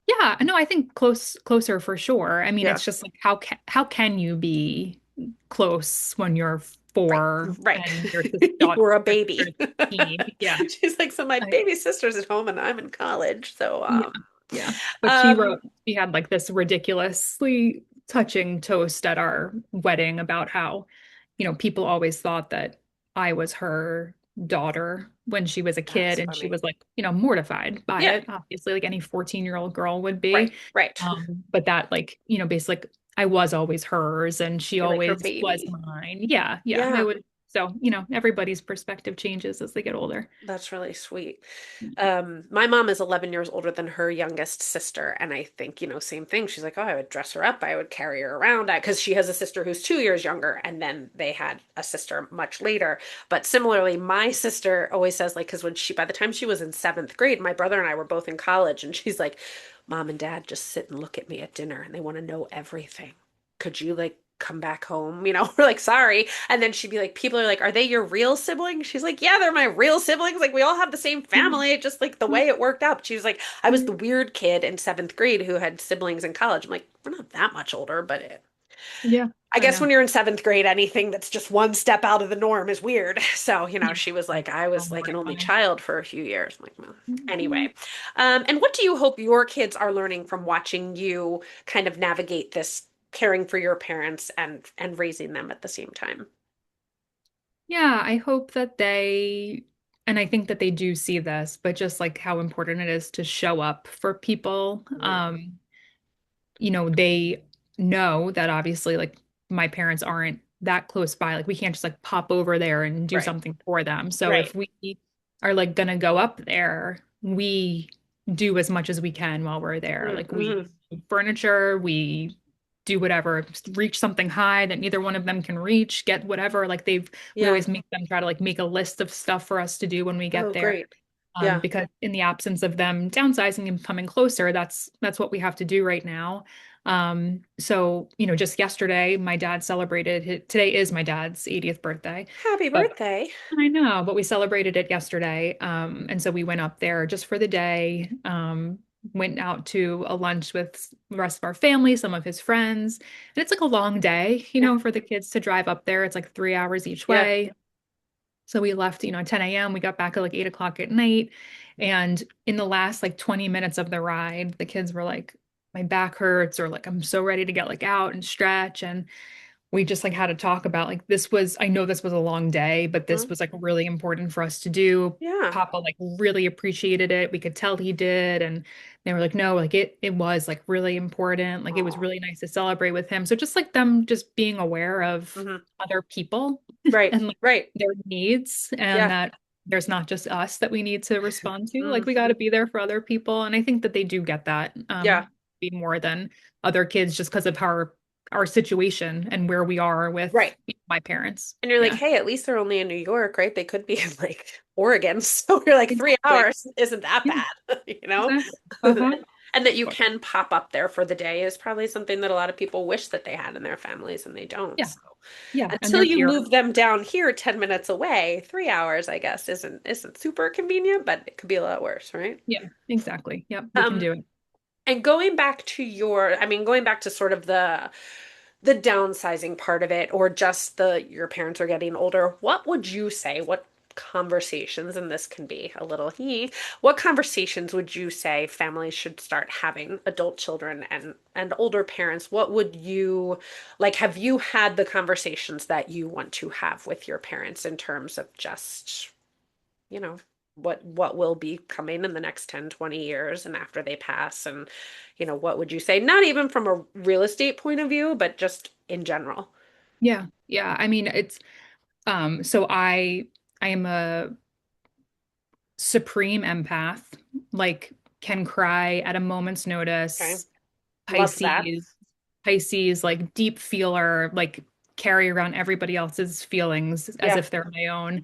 Yeah, no, I think closer for sure. I mean, Yeah. it's just like how can you be close when you're Right. four Right. and your You were a your sister's baby. 15? Yeah. She's like, so my I, baby sister's at home and I'm in college. So yeah. Yeah. But um she had like this ridiculously touching toast at our wedding about how, people always thought that I was her daughter when she was a kid that's and she funny. was like, mortified by Yeah. it, obviously, like any 14-year-old girl would Right. be. Right. But that like, basically like, I was always hers and she You're like her always was baby. mine. Yeah, yeah. I Yeah. would so, everybody's perspective changes as they get older. That's really sweet. My mom is 11 years older than her youngest sister, and I think, same thing. She's like, oh, I would dress her up, I would carry her around, because she has a sister who's 2 years younger, and then they had a sister much later. But similarly, my sister always says, like, because by the time she was in seventh grade, my brother and I were both in college, and she's like, Mom and Dad just sit and look at me at dinner, and they want to know everything. Could you like come back home? We're like, sorry. And then she'd be like, people are like, are they your real siblings? She's like, yeah, they're my real siblings. Like, we all have the same family, just like the way it worked out. She was like, I was the weird kid in seventh grade who had siblings in college. I'm like, we're not that much older, but Yeah, I I guess know. when you're in seventh grade, anything that's just one step out of the norm is weird. So, Yeah. she was like, I Oh, was like an only mortifying. child for a few years. I'm like, well, Mhm. anyway. And what do you hope your kids are learning from watching you kind of navigate this caring for your parents and raising them at the same time? Yeah, I hope that and I think that they do see this, but just like how important it is to show up for people. Mhm. They know that obviously like my parents aren't that close by. Like we can't just like pop over there and do Right. something for them. So Right. if we are like gonna go up there, we do as much as we can while we're there. Like Mm-hmm. we do furniture, we do whatever, just reach something high that neither one of them can reach, get whatever. Like we Yeah. always make them try to like make a list of stuff for us to do when we get Oh, there. great. Yeah. Because in the absence of them downsizing and coming closer, that's what we have to do right now. So, just yesterday, my dad today is my dad's 80th birthday, Happy but birthday. I know, but we celebrated it yesterday. And so we went up there just for the day, went out to a lunch with the rest of our family, some of his friends. And it's like a long day, Yeah. for the kids to drive up there. It's like 3 hours each Yeah. way. So we left, at 10 a.m. We got back at like 8 o'clock at night. And in the last like 20 minutes of the ride, the kids were like, my back hurts or like I'm so ready to get like out and stretch. And we just like had to talk about like I know this was a long day, but this Mhm. was like really important for us to do. Yeah. Papa like really appreciated it. We could tell he did. And they were like, no, like it was like really important. Like it was Oh. really nice to celebrate with him. So just like them just being aware of Hmm. other people Right. and like Right. their needs and Yeah. that there's not just us that we need to respond to. Like we got to Hmm. be there for other people. And I think that they do get that Yeah. be more than other kids just because of our situation and where we are with Right. my parents. And you're like, Yeah, hey, at least they're only in New York, right? They could be in like Oregon. So you're like, three exactly. hours isn't that Yeah, bad, you know? exactly. Uh-huh. And that you can pop up there for the day is probably something that a lot of people wish that they had in their families and they don't. Yeah, So yeah, and until they're you here. move them down here 10 minutes away, 3 hours, I guess, isn't super convenient, but it could be a lot worse, right? Yeah, exactly. Yep, we can Um, do it. and going back to I mean, going back to sort of the downsizing part of it, or just your parents are getting older, what would you say? What conversations, and this can be a little what conversations would you say families should start having, adult children and older parents? What would you like? Have you had the conversations that you want to have with your parents in terms of just, you know, what will be coming in the next 10, 20 years and after they pass, and what would you say, not even from a real estate point of view, but just in general? Yeah, yeah. I mean, it's so I am a supreme empath, like can cry at a moment's Okay. notice. Love that. Pisces, Pisces, like deep feeler, like carry around everybody else's feelings as Yeah. if they're my own.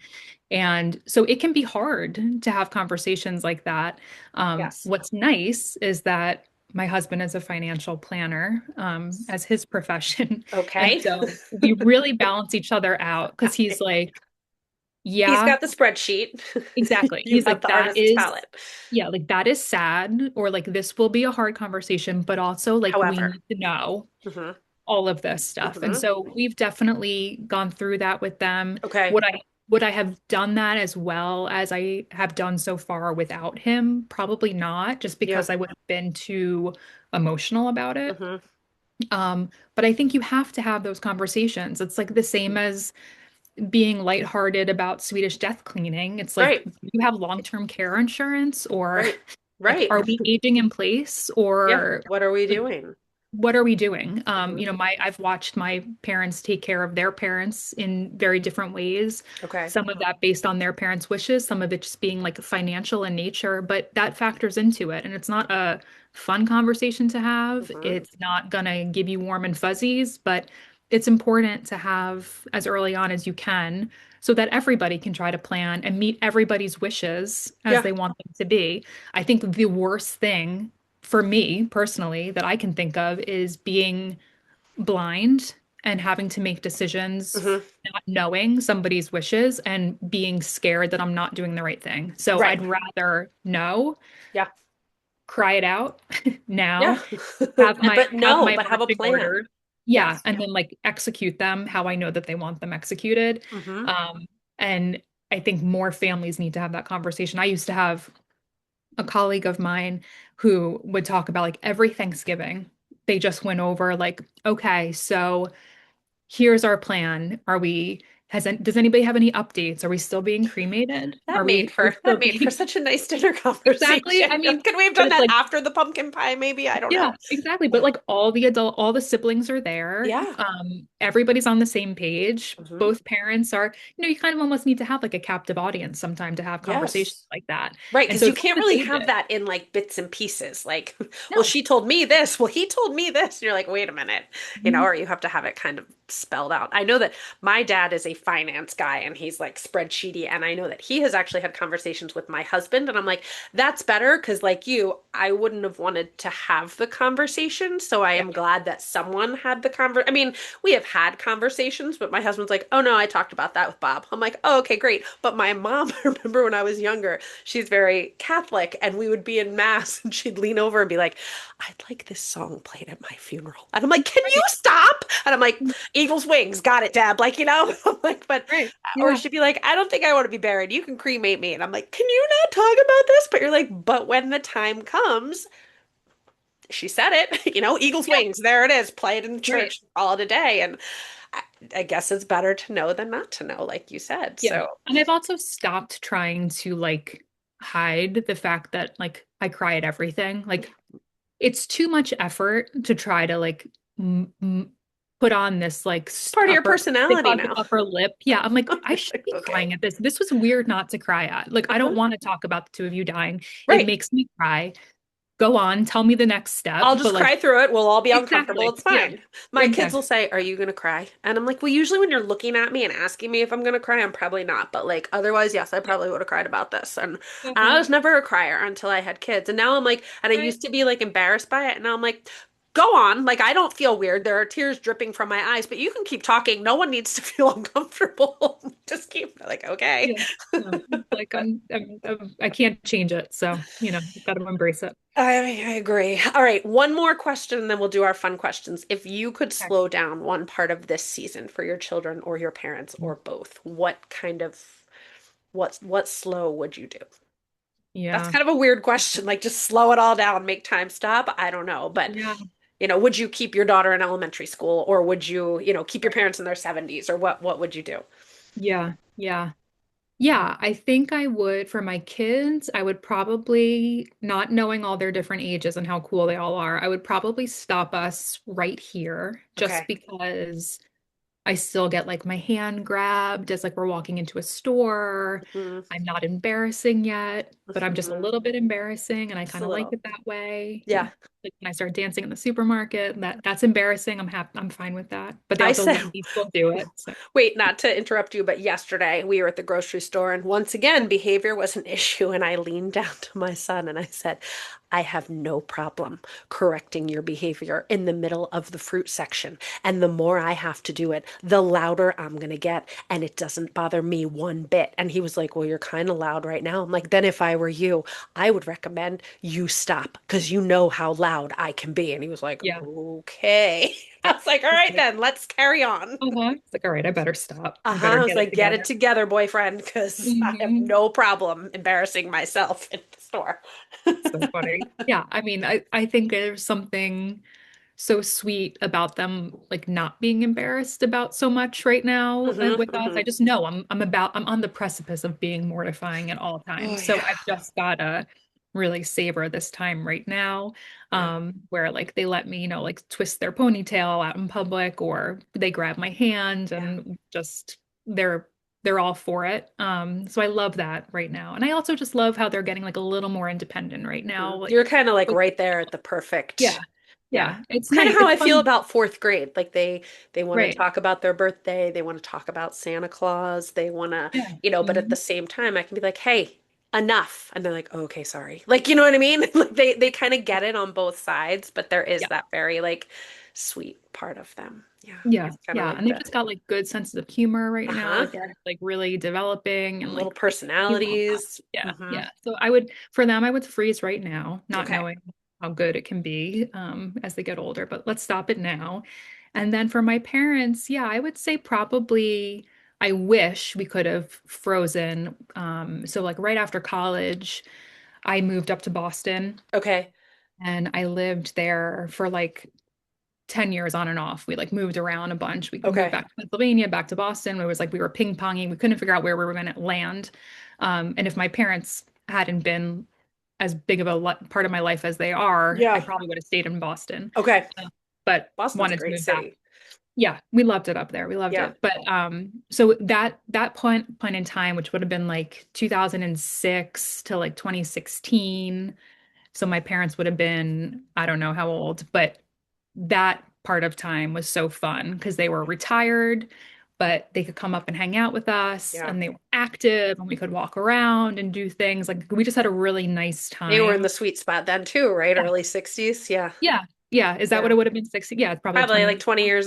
And so it can be hard to have conversations like that. Yes. What's nice is that my husband is a financial planner, as his profession. And Okay. so we really balance each other out because he's like, He's yeah, got the spreadsheet. exactly. You He's got like, the artist's palette. yeah, like that is sad, or like this will be a hard conversation, but also like we However. need to know Hmm. all of this stuff. And Hmm. so we've definitely gone through that with them. Okay. Would I have done that as well as I have done so far without him? Probably not, just Yeah. because I would have been too emotional about it. Hmm. But I think you have to have those conversations. It's like the same as being lighthearted about Swedish death cleaning. It's like, Right. do you have long-term care insurance, or Right. like, Right. are we aging in place, Yeah. or What are we like, doing? what are we doing? Hmm. I've watched my parents take care of their parents in very different ways. Okay. Some of that based on their parents' wishes, some of it just being like financial in nature, but that factors into it. And it's not a fun conversation to have. Hmm. It's not gonna give you warm and fuzzies, but it's important to have as early on as you can so that everybody can try to plan and meet everybody's wishes as Yeah. they want them to be. I think the worst thing for me personally that I can think of is being blind and having to make decisions Hmm. not knowing somebody's wishes and being scared that I'm not doing the right thing. So Right. I'd rather know, Yeah. cry it out Yeah. now, have my But no, but have a marching plan. orders. Yeah, Yes. and then like execute them how I know that they want them executed. Hmm. And I think more families need to have that conversation. I used to have a colleague of mine who would talk about like every Thanksgiving, they just went over like, okay, so here's our plan. Does anybody have any updates? Are we still being cremated? That made Are we for still such a nice dinner exactly? conversation. I mean, Could we have but done it's that like, after the pumpkin pie, maybe? I don't know. yeah, exactly. But like all the siblings are there. Yeah. Everybody's on the same page. Hmm. Both parents are, you kind of almost need to have like a captive audience sometime to have conversations Yes. like that. Right, And because so you it's can't good that really they have did. that in like bits and pieces. Like, well, No. she told me this. Well, he told me this. And you're like, wait a minute, Mhm. or you have to have it kind of spelled out. I know that my dad is a finance guy and he's like spreadsheety. And I know that he has actually had conversations with my husband. And I'm like, that's better because, like you, I wouldn't have wanted to have the conversation. So I Yeah. am glad that someone had the I mean, we have had conversations, but my husband's like, oh no, I talked about that with Bob. I'm like, oh, okay, great. But my mom, I remember when I was younger, she's very Catholic, and we would be in mass, and she'd lean over and be like, "I'd like this song played at my funeral." And I'm like, "Can you Right. stop?" And I'm like, "Eagle's wings, got it, Dad." Like, I'm like, but Right. or Yeah. she'd be like, "I don't think I want to be buried. You can cremate me." And I'm like, "Can you not talk about this?" But you're like, "But when the time comes, she said it, Eagle's Yeah, wings, there it is, play it in the right. church, call it a day. And I, I guess it's better to know than not to know, like you said. Yeah. So, And I've also stopped trying to like hide the fact that like I cry at everything. Like it's too much effort to try to like m m put on this like it's part of your they personality call it the now. upper lip. Yeah, I'm like, I should Like, be okay. crying at this. This was weird not to cry at. Like, I don't Uh-huh. want to talk about the two of you dying. It Right. makes me cry. Go on, tell me the next step. I'll But just like, cry through it. We'll all be uncomfortable. exactly. It's Yeah, fine. My kids will exactly. say, "Are you gonna cry?" And I'm like, "Well, usually when you're looking at me and asking me if I'm gonna cry, I'm probably not. But like otherwise, yes, I Yeah. probably would have cried about this." And I Uh-huh. was never a crier until I had kids. And now I'm like, and I Right. used to be like embarrassed by it, and now I'm like, "Go on." Like I don't feel weird. There are tears dripping from my eyes, but you can keep talking. No one needs to feel uncomfortable. Just keep like, okay. Yeah. No, it's like I can't change it. So, I've got to embrace it. I agree. All right, one more question, and then we'll do our fun questions. If you could Okay. slow down one part of this season for your children or your parents or both, what slow would you do? That's Yeah. kind of a weird question. Like just slow it all down, make time stop. I don't know, but Yeah. would you keep your daughter in elementary school or would you, keep your Right. parents in their 70s or what would you do? Yeah. Yeah. Yeah, I think I would for my kids, I would probably, not knowing all their different ages and how cool they all are, I would probably stop us right here just Okay. because I still get like my hand grabbed as like we're walking into a store. Hmm. I'm not embarrassing yet, but I'm just a Hmm. little bit embarrassing and I Just kind a of like little. it that way. Yeah. Like when I start dancing in the supermarket, that's embarrassing. I'm fine with that. But they I also said let me still do it. So Wait, not to interrupt you, but yesterday we were at the grocery store and once again behavior was an issue and I leaned down to my son and I said, I have no problem correcting your behavior in the middle of the fruit section. And the more I have to do it, the louder I'm going to get. And it doesn't bother me one bit. And he was like, well, you're kind of loud right now. I'm like, then if I were you, I would recommend you stop because you know how loud I can be. And he was like, yeah. okay. I was like, all right, then let's carry on. Uh-huh. It's like, all right, I better stop. I Uh-huh. better I was get it like, get it together. together, boyfriend, because I have Hmm. no problem embarrassing myself in the store. So funny. Yeah, I mean, I think there's something so sweet about them like not being embarrassed about so much right now Hmm. with us. I Hmm. just know I'm on the precipice of being mortifying at all Oh times. So yeah. I've just gotta really savor this time right now, Yeah. where like they let me, like twist their ponytail out in public or they grab my hand Yeah. and just they're they're all for it. So I love that right now. And I also just love how they're getting like a little more independent right Hmm. now. Like You're kind of like with, right there at the yeah, perfect. Yeah. yeah. It's Kind of nice. how It's I feel fun. about fourth grade. Like they want to Right. talk about their birthday, they want to talk about Santa Claus, they want to, Yeah. but at the Mhm. same time I can be like, "Hey, enough." And they're like, oh, "Okay, sorry." Like, you know what I mean? Like they kind of get it on both sides, but there is Yeah. that very like sweet part of them. Yeah. Yeah. It's kind of Yeah. like And they've the just got like good senses of humor right now. uh-huh. Like they're like really developing and Little like doing all that. personalities. Yeah. Hmm. Yeah. So I would, for them, I would freeze right now, not Okay. knowing how good it can be as they get older, but let's stop it now. And then for my parents, yeah, I would say probably I wish we could have frozen. So like right after college, I moved up to Boston Okay. and I lived there for like 10 years on and off. We like moved around a bunch. We moved Okay. back to Pennsylvania, back to Boston. It was like we were ping-ponging. We couldn't figure out where we were going to land. And if my parents hadn't been as big of a part of my life as they are, I Yeah. probably would have stayed in Boston. Okay. But Boston's a wanted to great move back. city. Yeah, we loved it up there. We loved Yeah. it. But so that point in time, which would have been like 2006 to like 2016. So my parents would have been, I don't know how old, but that part of time was so fun because they were retired, but they could come up and hang out with us Yeah. and they were active and we could walk around and do things. Like we just had a really nice They were in time. the sweet spot then too, right? Yeah. Early 60s. Yeah. Yeah. Yeah. Is that what Yeah. it would have been? 60? Yeah, it's probably like Probably 20 like years 20 ago. years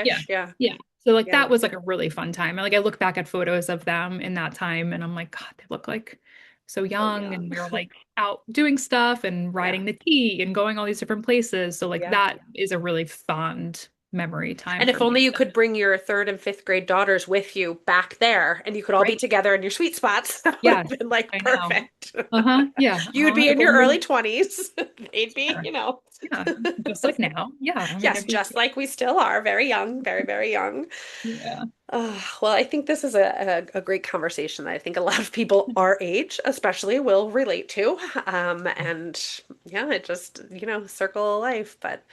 Yeah. ago-ish. Yeah. Yeah. So like Yeah. that was like a really fun time. And like I look back at photos of them in that time and I'm like, God, they look like so So young and young. we were like out doing stuff and Yeah. riding the T and going all these different places. So like Yeah. that is a really fond memory time And for if me. only you could bring your third and fifth grade daughters with you back there and you could all be Right? together in your sweet spots, that would have Yes, been like I know. perfect. Uh-huh. Yeah. You'd be If in your early only, 20s. They'd be, sure. you know. Yeah. Just like now. Yeah. I mean, Yes, it'd be, just like we still are, very young, very, very young. yeah. Well, I think this is a great conversation that I think a lot of people our age, especially, will relate to. And yeah, it just, circle of life. But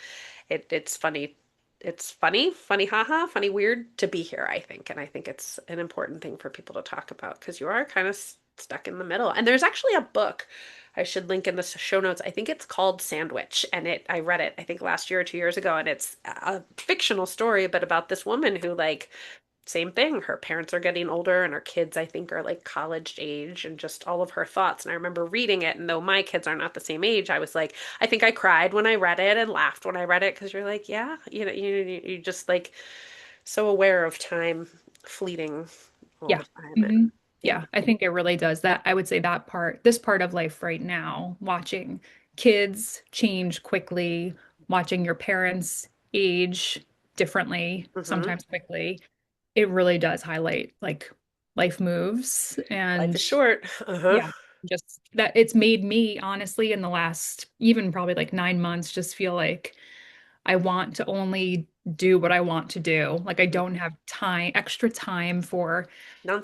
it's funny. It's funny, haha, funny, weird to be here, I think. And I think it's an important thing for people to talk about because you are kind of stuck in the middle. And there's actually a book I should link in the show notes. I think it's called Sandwich, and I read it, I think last year or 2 years ago, and it's a fictional story, but about this woman who like same thing. Her parents are getting older and her kids, I think, are like college age and just all of her thoughts. And I remember reading it, and though my kids are not the same age, I was like, I think I cried when I read it and laughed when I read it because you're like, yeah, you just like so aware of time fleeting all Yeah. the time. hmm And yeah, Yeah. I think it really does that. I would say that part, this part of life right now, watching kids change quickly, watching your parents age differently, hmm sometimes quickly, it really does highlight like life moves. Life And is short. Uh-huh. yeah, just that it's made me honestly in the last even probably like 9 months just feel like I want to only do what I want to do. Like I don't have time, extra time for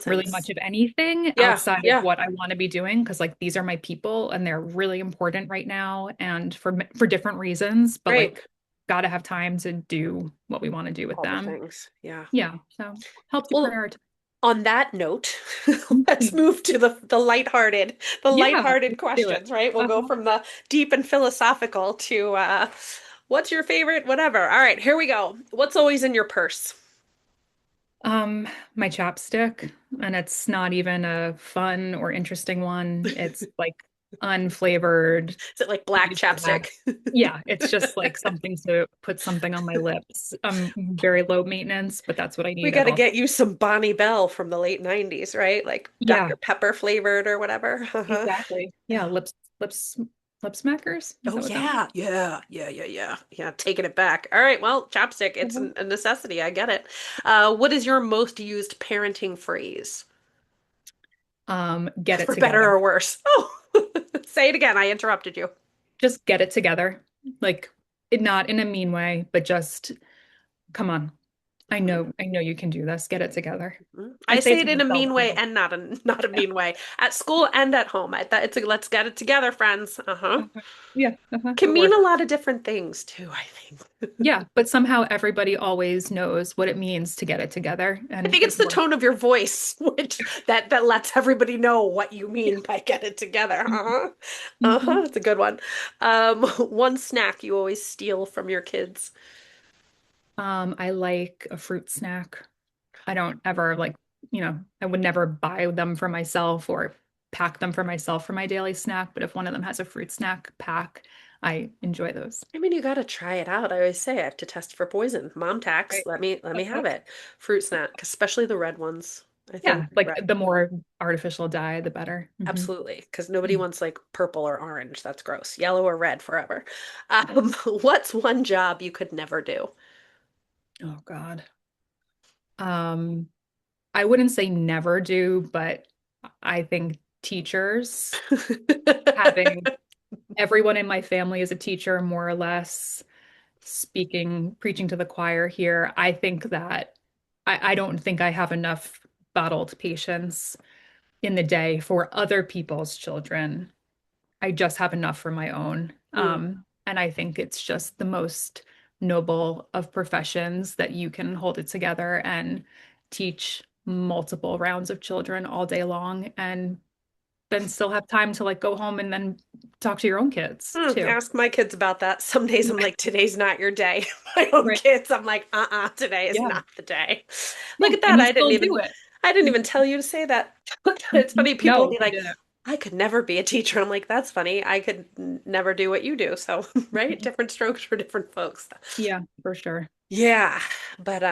really much Nonsense. of anything Yeah, outside of yeah. what I want to be doing because like these are my people and they're really important right now and for different reasons, but Right. like got to have time to do what we want to do with All the them. things. Yeah. Yeah, so helps you Well, prioritize. on that note, let's Mhm. move to the Yeah, lighthearted let's do it. questions, right? We'll go Uh-huh. from the deep and philosophical to what's your favorite, whatever. All right, here we go. What's always in your purse? Um, my chapstick, and it's not even a fun or interesting one. It's like unflavored, Is it like black chapstick? beeswax. Yeah, it's just like something to put something on my lips. I'm very low maintenance, but that's what I We need got at to all. get you some Bonnie Bell from the late 90s, right? Like Yeah, Dr. Pepper flavored or whatever. Uh-huh. exactly. Yeah, lips, lip smackers. Is Oh that what that was? yeah. Yeah, taking it back. All right, well, chapstick, it's Mhm. a necessity. I get it. What is your most used parenting phrase? Get it For better together. or worse? Oh, say it again. I interrupted you. Just get it together. Like not in a mean way, but just come on. Mhm, I know you can do this. Get it together. mhm. I I say say it it to in a myself mean way too. and not a Yeah. mean way. At school and at home. It's a let's get it together, friends. Uh-huh. Uh-huh. Yeah, Can it mean a works. lot of different things too, I think. Yeah, but somehow everybody always knows what it means to get it together, I and think it's it the works. tone of your voice, which that lets everybody know what you mean by get it together. Mhm. Uh-huh. Uh-huh. Mhm. It's a good one. One snack you always steal from your kids. I like a fruit snack. I don't ever like, I would never buy them for myself or pack them for myself for my daily snack, but if one of them has a fruit snack pack, I enjoy those. I mean, you got to try it out. I always say I have to test for poison. Mom tax, Right. let me Uh-huh. have it. Fruit snack, especially the red ones. I think Yeah, like red, the more artificial dye, the better. absolutely, because nobody Mm. wants like purple or orange. That's gross. Yellow or red forever. What's one job you could never do? Oh God. Um, I wouldn't say never do, but I think teachers, having everyone in my family is a teacher, more or less, preaching to the choir here. I think that I don't think I have enough bottled patience in the day for other people's children. I just have enough for my own. Mm, And I think it's just the most noble of professions that you can hold it together and teach multiple rounds of children all day long and then still have time to like go home and then talk to your own kids too. ask my kids about that. Some days I'm Yeah, like, today's not your day. My own right. kids, I'm like, today is Yeah. not the day. Look Yeah. at And that. you still do it. I didn't even tell you to say that. It's funny, people will No, be you like, didn't. I could never be a teacher. I'm like, that's funny. I could never do what you do. So, right? Different strokes for different folks. Yeah, for sure. Yeah, but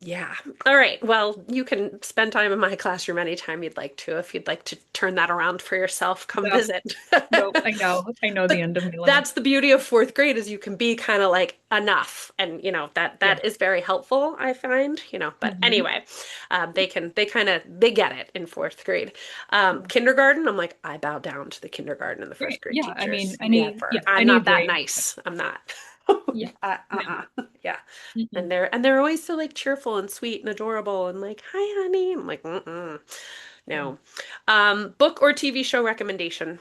Yeah. All right. Well, you can spend time in my classroom anytime you'd like to. If you'd like to turn that around for yourself, come No, visit. no, I know the But end of my limit. that's the beauty of fourth grade is you can be kind of like enough. And that Yeah. that is very helpful, I find. But Hmm. anyway, they get it in fourth grade. Yeah. Kindergarten, I'm like, I bow down to the kindergarten and the Great. first grade Yeah. I mean, teachers. Never. I'm any not that grade. nice. I'm not. Yeah. No. Yeah. And Mm-mm. they're always so like cheerful and sweet and adorable and like, hi, honey. I'm like, Yeah. no. Book or TV show recommendation.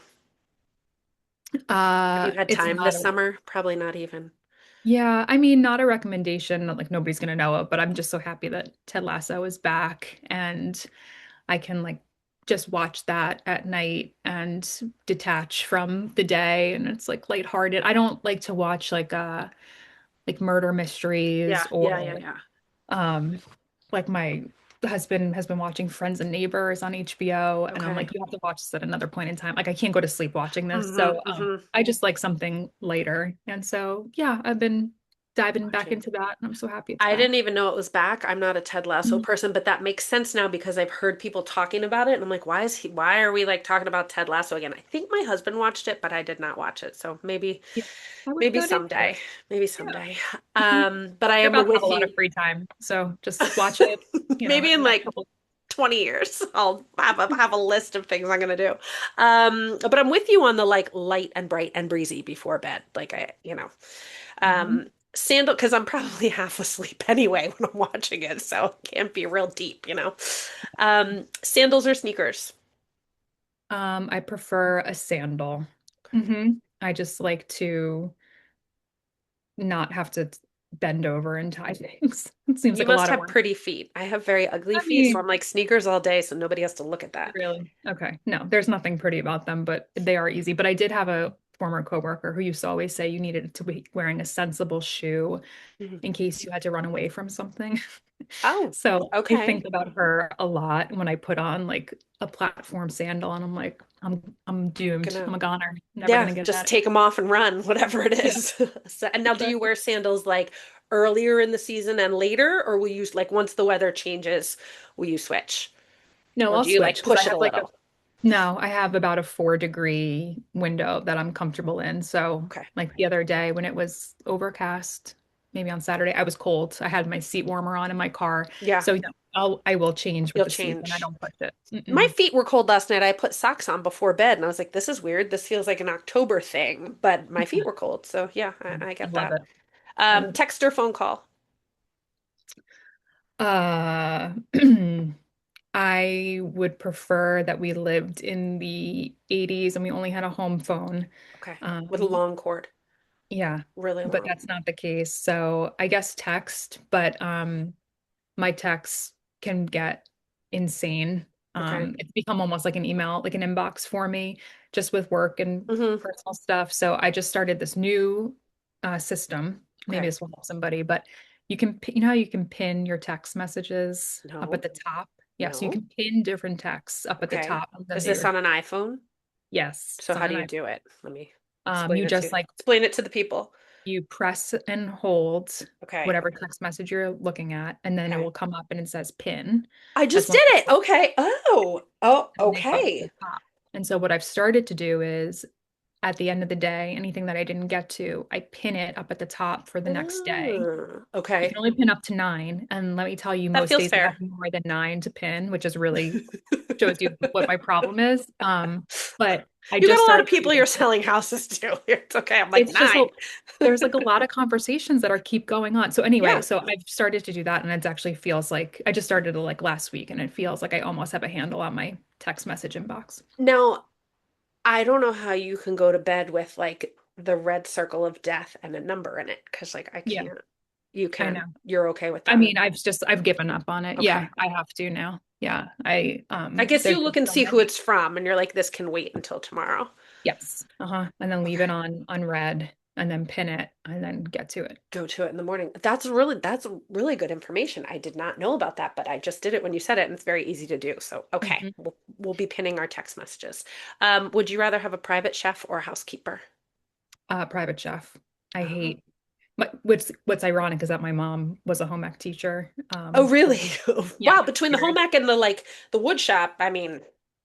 Have you had It's time not this a, summer? Probably not even. yeah, I mean, not a recommendation, like nobody's gonna know it, but I'm just so happy that Ted Lasso is back and I can like just watch that at night and detach from the day and it's like lighthearted. I don't like to watch like murder mysteries Yeah, yeah, yeah, or yeah. um like my husband has been watching Friends and Neighbors on HBO and I'm Okay. like you have to watch this at another point in time. Like I can't go to sleep watching this. Mm-hmm, So mm-hmm. I just like something lighter. And so yeah, I've been diving back Watching. into that and I'm so happy it's I didn't back. even know it was back. I'm not a Ted Lasso Mhm. person, but that makes sense now because I've heard people talking about it, and I'm like, why are we like talking about Ted Lasso again? I think my husband watched it, but I did not watch it. So maybe Yeah. I would maybe put it into it. someday. Maybe Yeah. someday. Mhm. But I You're am about to have a with lot of you. free time. So just watch it, Maybe in in the next like couple. 20 years, I'll have a list of things I'm gonna do. But I'm with you on the like light and bright and breezy before bed. Like Mhm. um, sandal, because I'm probably half asleep anyway when I'm watching it, so it can't be real deep. Sandals or sneakers? I prefer a sandal. I just like to not have to bend over and tie things. It seems You like a must lot of have work. pretty feet. I have very ugly I feet, so I'm mean, like sneakers all day, so nobody has to look at that. really? Okay. No, there's nothing pretty about them, but they are easy. But I did have a former coworker who used to always say you needed to be wearing a sensible shoe Mhm. in case you had to run away from something. Oh, So I okay. think about her a lot when I put on like a platform sandal and I'm like, I'm doomed. Gonna I'm a goner. Never Yeah, gonna get just that. take them off and run, whatever it Yeah, is. And now, do you exactly. wear sandals like earlier in the season and later, or will you like once the weather changes, will you switch? No, Or I'll do you switch like because I push it have a like a little? no, I have about a 4-degree window that I'm comfortable in. So Okay. like the other day when it was overcast, maybe on Saturday, I was cold. I had my seat warmer on in my car. Yeah, So I will change with you'll the season. I change. don't push it. My Mm-mm. feet were cold last night. I put socks on before bed and I was like, this is weird. This feels like an October thing, but my feet were cold. So yeah, I I get love that. it. Love it. Text or phone call? Uh, I would prefer that we lived in the 80s and we only had a home phone. Okay. With a Um, long cord, yeah, really but long. that's not the case. So I guess text, but my texts can get insane. Okay. It's become almost like an email, like an inbox for me, just with work and Hmm. personal stuff. So I just started this new system. Maybe Okay. this will help somebody, but you know how you can pin your text messages up at No, the top? Yeah, so you no. can pin different texts up at the Okay. top and then Is this your on an iPhone? yes, So it's on how an do you iPhone. do it? Let me You explain it to just like explain it to the people. you press and hold Okay. whatever text message you're looking at, and then it Okay. will come up and it says pin I as just one did of it. the Okay. Oh, and they go up to the okay. top. And so what I've started to do is at the end of the day, anything that I didn't get to, I pin it up at the top for the next day. You can Okay. only pin up to 9. And let me tell you, That most feels days I have fair. more than 9 to pin, which is really shows you what my problem is. But I You got just a lot of started people you're doing it. selling houses to. It's okay. I'm like It's just nine. there's like a lot of conversations that are keep going on. So anyway, Yeah. so I've started to do that and it actually feels like I just started it like last week and it feels like I almost have a handle on my text message inbox. Now, I don't know how you can go to bed with like the red circle of death and a number in it because like I Yeah, can't. You I know. can. You're okay with I that. mean, I've given up on it. Yeah, Okay. I have to now. Yeah, I I guess you there's look been and so see who many. it's from and you're like, this can wait until tomorrow. Yes. Uh-huh. And then leave Okay. it on red and then pin it and then get to it. Go to it in the morning. That's really good information. I did not know about that, but I just did it when you said it, and it's very easy to do. So, okay, Mhm. we'll be pinning our text messages. Would you rather have a private chef or a housekeeper? Private chef. I Oh, hate. What's ironic is that my mom was a home ec teacher. Oh, really? Yeah, Wow, between the home very. ec and the wood shop, I mean,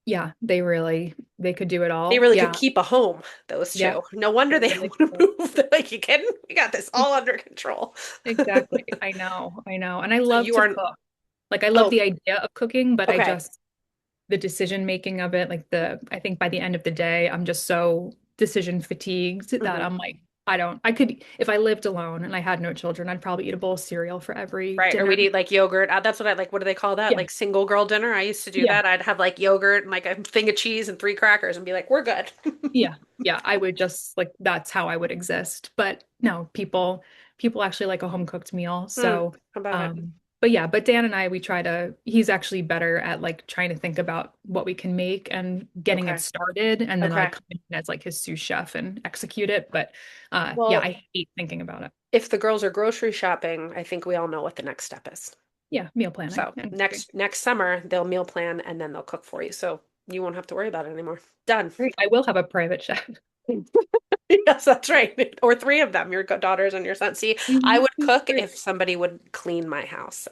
Yeah, they could do it they all. really could Yeah, keep a home, those yeah, two. No wonder they they really want could. to move. They're like, you kidding? We got this all under control. Exactly. I know, I know. And I So love you to aren't, cook. Like I love oh, the idea of cooking, but I okay. just the decision making of it, like I think by the end of the day, I'm just so decision fatigued that Hmm. I'm like, I could, if I lived alone and I had no children, I'd probably eat a bowl of cereal for every Right. Or dinner. we'd eat like yogurt. That's what I like. What do they call that? Yeah. Like single girl dinner. I used to do Yeah. that. I'd have like yogurt and like a thing of cheese and three crackers and be like, we're good. Yeah. Yeah. I would just like, that's how I would exist. But no, people actually like a home cooked meal. Hmm. So, How about it? but yeah, but Dan and I, he's actually better at like trying to think about what we can make and getting it Okay. started. And then I Okay. come in as like his sous chef and execute it. But yeah, Well, I hate thinking about it. if the girls are grocery shopping, I think we all know what the next step is. Yeah, meal planning So and cooking. next summer they'll meal plan and then they'll cook for you. So you won't have to worry about it anymore. Done. Great. I will have a private chef. Yes, that's right. Or three of them, your daughters and your son. See, I would cook Great. if somebody would clean my house.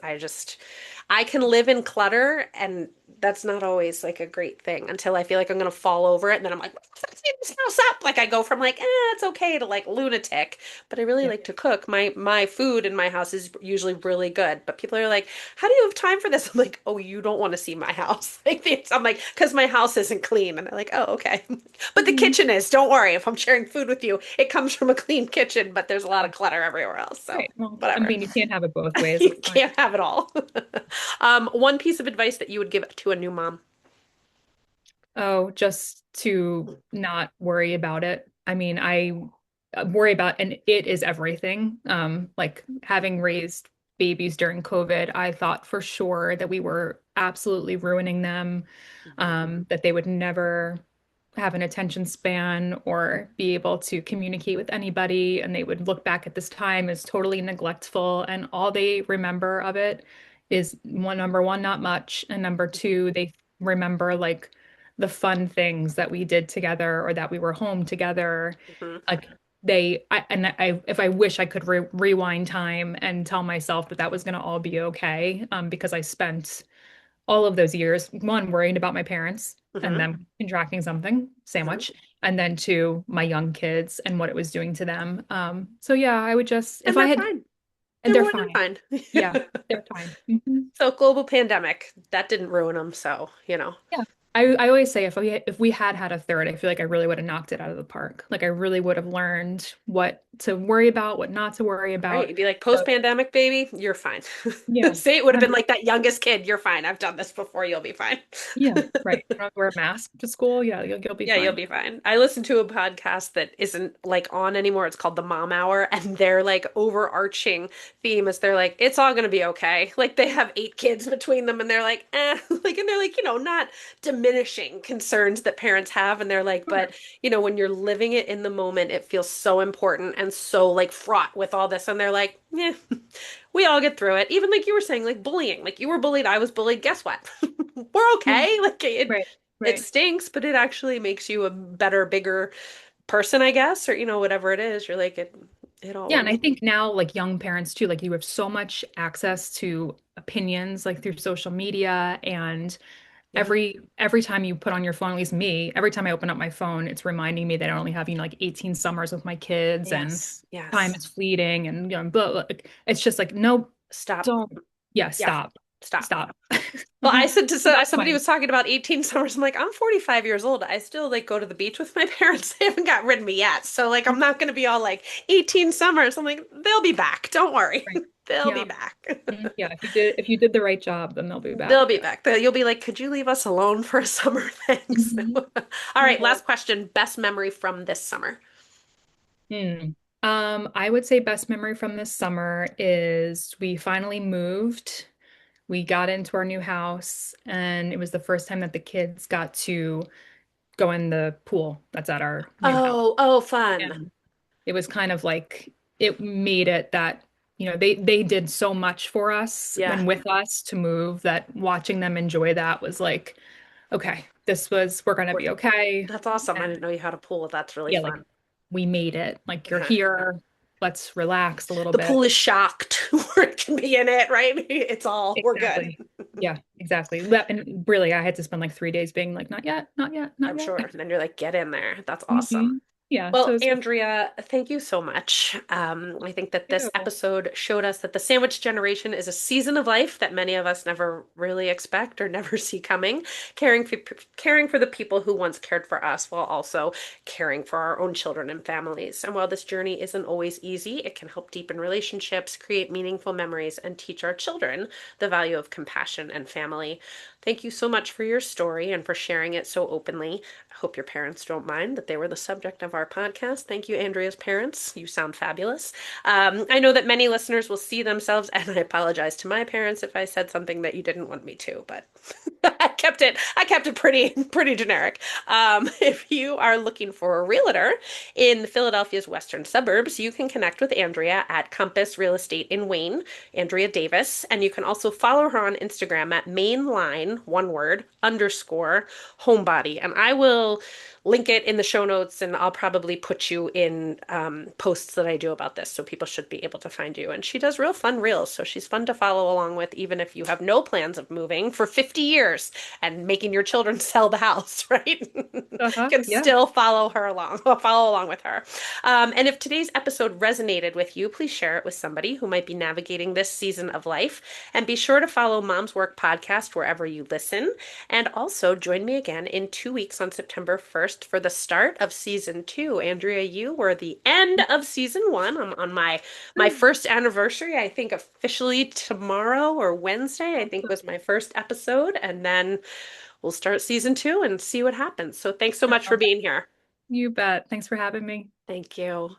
I can live in clutter, and that's not always like a great thing until I feel like I'm gonna fall over it, and then I'm like, let's clean this house up. Like I go from like, it's okay to like lunatic, but I really Yeah. like to cook. My food in my house is usually really good, but people are like, how do you have time for this? I'm like, oh, you don't want to see my house. I'm like, because my house isn't clean, and they're like, oh, okay. But the Mhm. kitchen is. Don't worry. If I'm sharing food with you, it comes from a clean kitchen, but there's a lot of clutter everywhere else. So Great. Well, I whatever. mean, you can't have it both ways. You It's fine. can't have it all. One piece of advice that you would give to a new mom. Oh, just to not worry about it. I mean, I worry about, and it is everything. Like having raised babies during COVID, I thought for sure that we were absolutely ruining them, Mhm. that they would never have an attention span or be able to communicate with anybody, and they would look back at this time as totally neglectful, and all they remember of it is number one, not much, and number two, they remember like the fun things that we did together or that we were home together. Mhm. Like if I wish I could rewind time and tell myself that that was going to all be okay, because I spent all of those years, one, worrying about my parents and Mhm. them contracting something, Mhm. sandwich, and then two, my young kids and what it was doing to them. So yeah, I would just, if And I they're had, fine. and They're they're more than fine. fine. Yeah, they're fine. So global pandemic, that didn't ruin them. So, Yeah. I always say if we had had a third, I feel like I really would have knocked it out of the park. Like I really would have learned what to worry about, what not to worry right. about. You'd be like, So post-pandemic, baby, you're fine. yeah, Say it would have been 100. like that youngest kid, you're fine. I've done this before, you'll be fine. Yeah, right. You don't have to wear a mask to school. Yeah, you'll be Yeah, you'll fine. be fine. I listen to a podcast that isn't like on anymore. It's called the Mom Hour, and their like overarching theme is they're like, it's all gonna be okay. Like they have eight kids between them, and they're like, like, and they're like, not diminishing concerns that parents have, and they're like, Sure. but when you're living it in the moment, it feels so important and so like fraught with all this, and they're like, yeah, we all get through it. Even like you were saying, like bullying, like you were bullied, I was bullied. Guess what? We're Yeah, okay. Like right, it right. stinks, but it actually makes you a better, bigger person, I guess, or whatever it is. You're like it all Yeah, and works. I think now, like young parents too, like you have so much access to opinions, like through social media, and Yeah. every time you put on your phone, at least me, every time I open up my phone, it's reminding me that I only have, like 18 summers with my kids and Yes. time Yes. is fleeting and blah, blah. It's just like, no, Stop. don't. Yeah, Yeah. stop. Stop. Stop. Well, I said to That's somebody my was talking about 18 summers. I'm like, I'm 45 years old. I still like go to the beach with my parents. They haven't got rid of me yet. So like I'm not going to be all like 18 summers. I'm like, they'll be back. Don't worry. right. They'll be Yeah. back. Yeah, if you did the right job, then they'll be They'll back. be back. You'll be like, could you leave us alone for a summer? Thanks. Mhm. All right, Yeah. last question. Best memory from this summer. Hmm. I would say best memory from this summer is we finally moved. We got into our new house, and it was the first time that the kids got to go in the pool that's at our new house. Oh, oh, fun. And it was kind of like it made it that, they did so much for us Yeah. and with us to move that watching them enjoy that was like, okay, we're gonna We're- be okay. That's awesome. I And didn't know you had a pool. That's really yeah, like fun. we made it. Like you're Okay. here. let's relax a little The pool bit. is shocked where it can be in it, right? It's all, we're good. Exactly. Yeah, exactly. And really, I had to spend like 3 days being like, not yet, not yet, not I'm yet. sure. And then you're like, get in there. That's awesome. Hmm. Yeah, so Well, it's Andrea, thank you so much. I think that this you. episode showed us that the sandwich generation is a season of life that many of us never really expect or never see coming. Caring for the people who once cared for us while also caring for our own children and families. And while this journey isn't always easy, it can help deepen relationships, create meaningful memories, and teach our children the value of compassion and family. Thank you so much for your story and for sharing it so openly. I hope your parents don't mind that they were the subject of our podcast. Thank you, Andrea's parents. You sound fabulous. I know that many listeners will see themselves, and I apologize to my parents if I said something that you didn't want me to, but I kept it pretty generic. If you are looking for a realtor in Philadelphia's western suburbs, you can connect with Andrea at Compass Real Estate in Wayne, Andrea Davis, and you can also follow her on Instagram at mainline, one word, underscore homebody. And I will link it in the show notes, and I'll probably put you in posts that I do about this, so people should be able to find you. And she does real fun reels, so she's fun to follow along with, even if you have no plans of moving for 50 years and making your children sell the house, right? Uh-huh. Can Yeah. still follow along with her. And if today's episode resonated with you, please share it with somebody who might be navigating this season of life. And be sure to follow Mom's Work Podcast wherever you listen. And also join me again in 2 weeks on September 1st for the start of season two. Andrea, you were the end of season one. I'm on my first anniversary, I think officially tomorrow or Wednesday, I think was my first episode. And then we'll start season two and see what happens. So thanks so much for being here. You bet. Thanks for having me. Thank you.